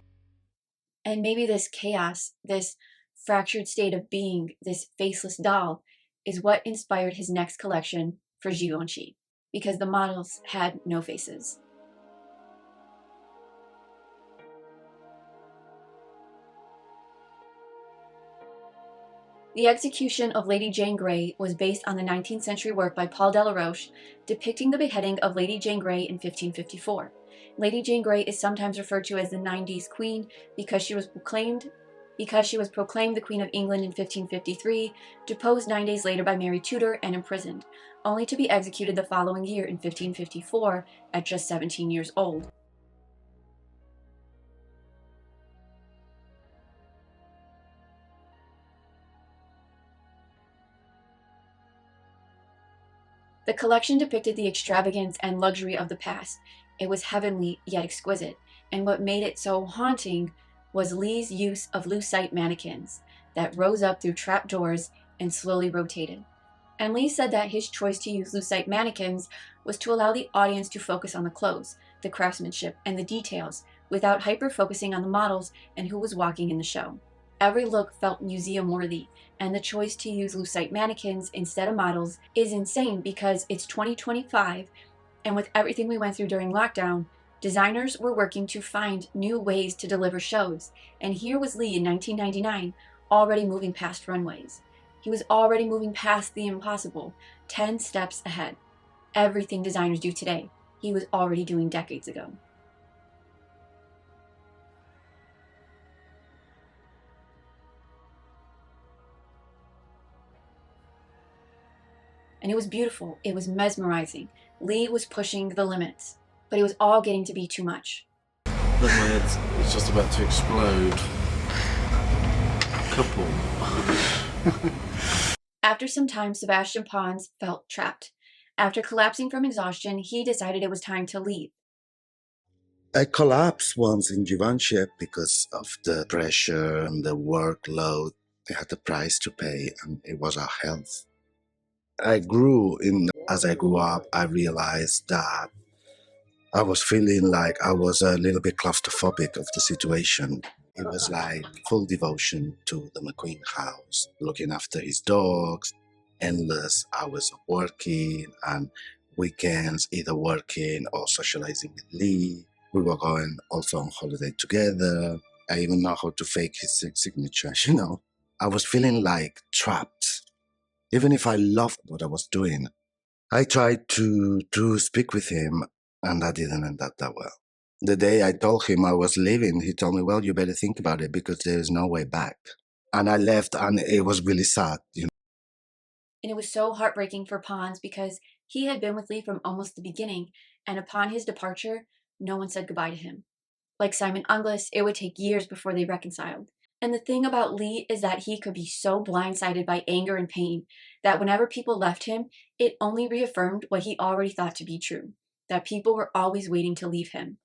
And maybe this chaos, this fractured state of being, this faceless doll, is what inspired his next collection for Givenchy, because the models had no faces. The execution of Lady Jane Grey was based on the 19th century work by Paul Delaroche depicting the beheading of Lady Jane Grey in 1554. Lady Jane Grey is sometimes referred to as the 90s Queen because she was proclaimed the Queen of England in 1553, deposed 9 days later by Mary Tudor and imprisoned, only to be executed the following year in 1554 at just 17 years old. The collection depicted the extravagance and luxury of the past. It was heavenly yet exquisite, and what made it so haunting was Lee's use of lucite mannequins that rose up through trapdoors and slowly rotated. And Lee said that his choice to use lucite mannequins was to allow the audience to focus on the clothes, the craftsmanship, and the details, without hyper-focusing on the models and who was walking in the show. Every look felt museum-worthy, and the choice to use lucite mannequins instead of models is insane because it's 2025, and with everything we went through during lockdown, designers were working to find new ways to deliver shows, and here was Lee in 1999 already moving past runways. He was already moving past the impossible, 10 steps ahead. Everything designers do today, he was already doing decades ago. And it was beautiful. It was mesmerizing. Lee was pushing the limits, but it was all getting to be too much.
Then my head was just about to explode. Couple.
After some time, Sebastian Pons felt trapped. After collapsing from exhaustion, he decided it was time to leave.
I collapsed once in Givenchy because of the pressure and the workload. I had a price to pay, and it was our health. As I grew up, I realized that I was feeling like I was a little bit claustrophobic of the situation. It was like full devotion to the McQueen house, looking after his dogs, endless hours of working, and weekends either working or socializing with Lee. We were going also on holiday together. I even know how to fake his signature, you know. I was feeling like trapped. Even if I loved what I was doing, I tried to speak with him, and that didn't end up that well. The day I told him I was leaving, he told me, well, you better think about it because there is no way back. And I left, and it was really sad, you know.
And it was so heartbreaking for Pons because he had been with Lee from almost the beginning, and upon his departure, no one said goodbye to him. Like Simon Unglis, it would take years before they reconciled. And the thing about Lee is that he could be so blindsided by anger and pain that whenever people left him, it only reaffirmed what he already thought to be true, that people were always waiting to leave him.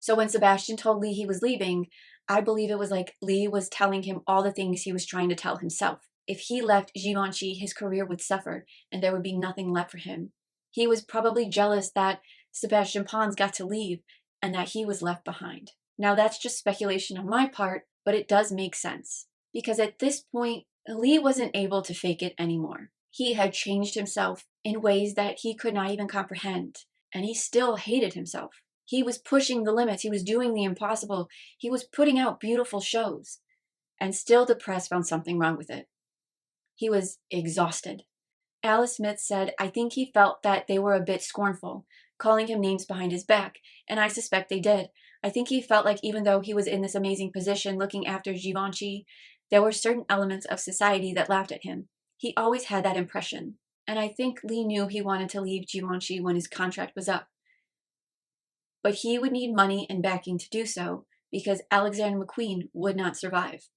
So when Sebastian told Lee he was leaving, I believe it was like Lee was telling him all the things he was trying to tell himself. If he left Givenchy, his career would suffer and there would be nothing left for him. He was probably jealous that Sebastian Pons got to leave and that he was left behind. Now that's just speculation on my part, but it does make sense. Because at this point, Lee wasn't able to fake it anymore. He had changed himself in ways that he could not even comprehend, and he still hated himself. He was pushing the limits, he was doing the impossible, he was putting out beautiful shows, and still the press found something wrong with it. He was exhausted. Alice Smith said, I think he felt that they were a bit scornful, calling him names behind his back, and I suspect they did. I think he felt like even though he was in this amazing position looking after Givenchy, there were certain elements of society that laughed at him. He always had that impression, and I think Lee knew he wanted to leave Givenchy when his contract was up. But he would need money and backing to do so, because Alexander McQueen would not survive.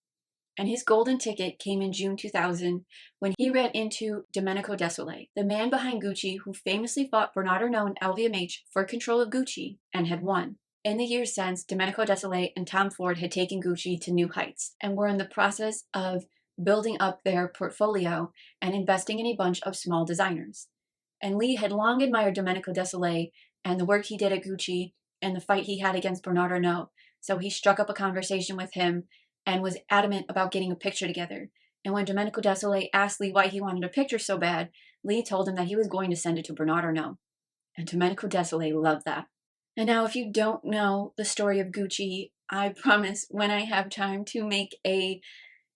And his golden ticket came in June 2000 when he ran into Domenico Desolé, the man behind Gucci who famously fought Bernard Arnault and LVMH for control of Gucci and had won. In the years since, Domenico Desolé and Tom Ford had taken Gucci to new heights and were in the process of building up their portfolio and investing in a bunch of small designers. And Lee had long admired Domenico Desolé and the work he did at Gucci and the fight he had against Bernard Arnault, so he struck up a conversation with him and was adamant about getting a picture together. And when Domenico Desolé asked Lee why he wanted a picture so bad, Lee told him that he was going to send it to Bernard Arnault. And Domenico Desolé loved that. And now if you don't know the story of Gucci, I promise when I have time to make a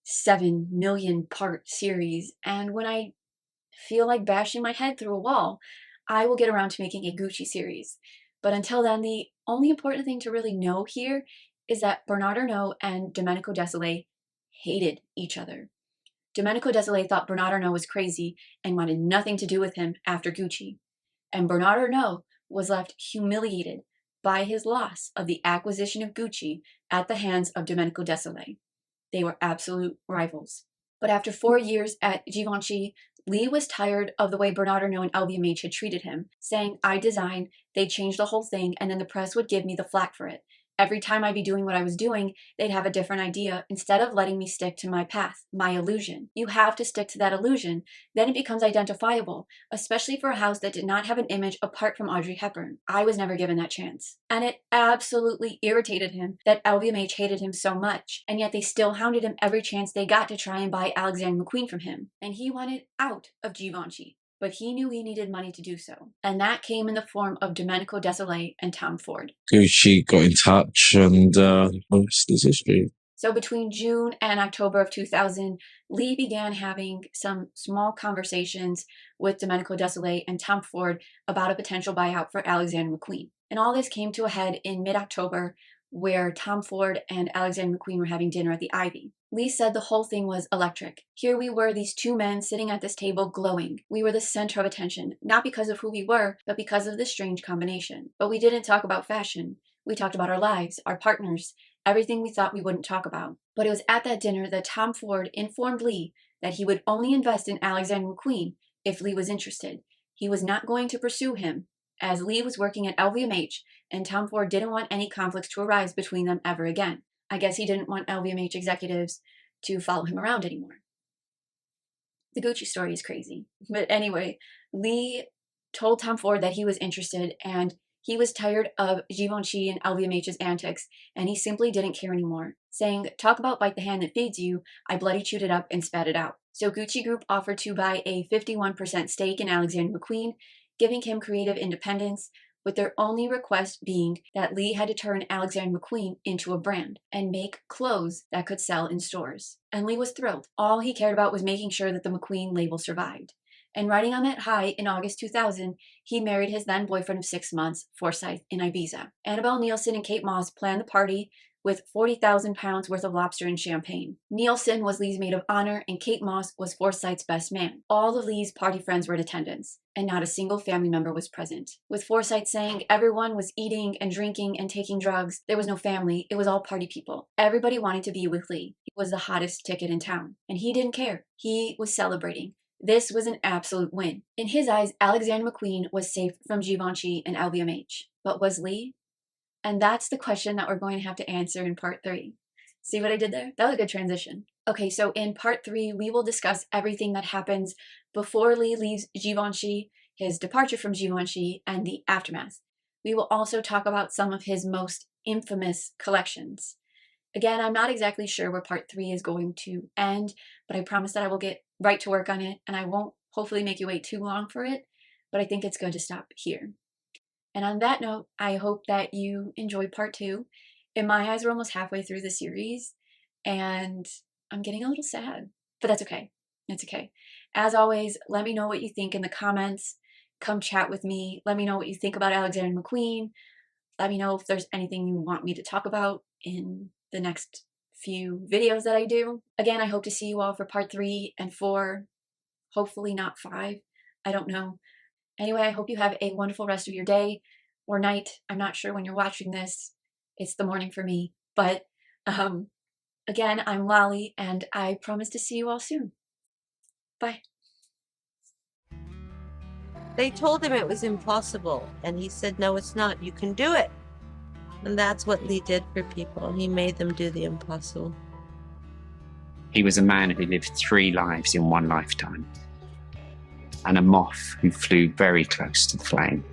7 million part series, and when I feel like bashing my head through a wall, I will get around to making a Gucci series. But until then, the only important thing to really know here is that Bernard Arnault and Domenico Desolé hated each other. Domenico Desolé thought Bernard Arnault was crazy and wanted nothing to do with him after Gucci. And Bernard Arnault was left humiliated by his loss of the acquisition of Gucci at the hands of Domenico Desolé. They were absolute rivals. But after 4 years at Givenchy, Lee was tired of the way Bernard Arnault and LVMH had treated him, saying, I design, they'd change the whole thing, and then the press would give me the flack for it. Every time I'd be doing what I was doing, they'd have a different idea instead of letting me stick to my path, my illusion. You have to stick to that illusion. Then it becomes identifiable, especially for a house that did not have an image apart from Audrey Hepburn. I was never given that chance. And it absolutely irritated him that LVMH hated him so much, and yet they still hounded him every chance they got to try and buy Alexander McQueen from him. And he wanted out of Givenchy. But he knew he needed money to do so. And that came in the form of Domenico Desolé and Tom Ford.
Gucci got in touch, and the rest is history.
So between June and October of 2000, Lee began having some small conversations with Domenico Desolé and Tom Ford about a potential buyout for Alexander McQueen. And all this came to a head in mid-October, where Tom Ford and Alexander McQueen were having dinner at the Ivy. Lee said the whole thing was electric. Here we were, these two men sitting at this table glowing. We were the center of attention, not because of who we were, but because of this strange combination. But we didn't talk about fashion. We talked about our lives, our partners, everything we thought we wouldn't talk about. But it was at that dinner that Tom Ford informed Lee that he would only invest in Alexander McQueen if Lee was interested. He was not going to pursue him, as Lee was working at LVMH, and Tom Ford didn't want any conflicts to arise between them ever again. I guess he didn't want LVMH executives to follow him around anymore. The Gucci story is crazy. But anyway, Lee told Tom Ford that he was interested, and he was tired of Givenchy and LVMH's antics, and he simply didn't care anymore, saying, talk about bite the hand that feeds you, I bloody chewed it up and spat it out. So Gucci Group offered to buy a 51% stake in Alexander McQueen, giving him creative independence, with their only request being that Lee had to turn Alexander McQueen into a brand and make clothes that could sell in stores. And Lee was thrilled. All he cared about was making sure that the McQueen label survived. And riding on that high, in August 2000, he married his then boyfriend of 6 months, Forsyth, in Ibiza. Annabelle Nielsen and Kate Moss planned the party with 40,000 pounds worth of lobster and champagne. Nielsen was Lee's maid of honor, and Kate Moss was Forsyth's best man. All of Lee's party friends were in attendance, and not a single family member was present. With Forsyth saying everyone was eating and drinking and taking drugs, there was no family, it was all party people. Everybody wanted to be with Lee. He was the hottest ticket in town, and he didn't care. He was celebrating. This was an absolute win. In his eyes, Alexander McQueen was safe from Givenchy and LVMH. But was Lee? And that's the question that we're going to have to answer in part 3. See what I did there? That was a good transition. Okay, so in part 3, we will discuss everything that happens before Lee leaves Givenchy, his departure from Givenchy, and the aftermath. We will also talk about some of his most infamous collections. Again, I'm not exactly sure where part 3 is going to end, but I promise that I will get right to work on it, and I won't hopefully make you wait too long for it, but I think it's going to stop here. And on that note, I hope that you enjoyed part 2. In my eyes, we're almost halfway through the series, and I'm getting a little sad, but that's okay. It's okay. As always, let me know what you think in the comments. Come chat with me. Let me know what you think about Alexander McQueen. Let me know if there's anything you want me to talk about in the next few videos that I do. Again, I hope to see you all for part 3 and 4. Hopefully not 5. I don't know. Anyway, I hope you have a wonderful rest of your day or night. I'm not sure when you're watching this. It's the morning for me. But again, I'm Lolly, and I promise to see you all soon. Bye.
They told him it was impossible, and he said, no, it's not. You can do it. And that's what Lee did for people. He made them do the impossible.
He was a man who lived 3 lives in one lifetime, and a moth who flew very close to the flame.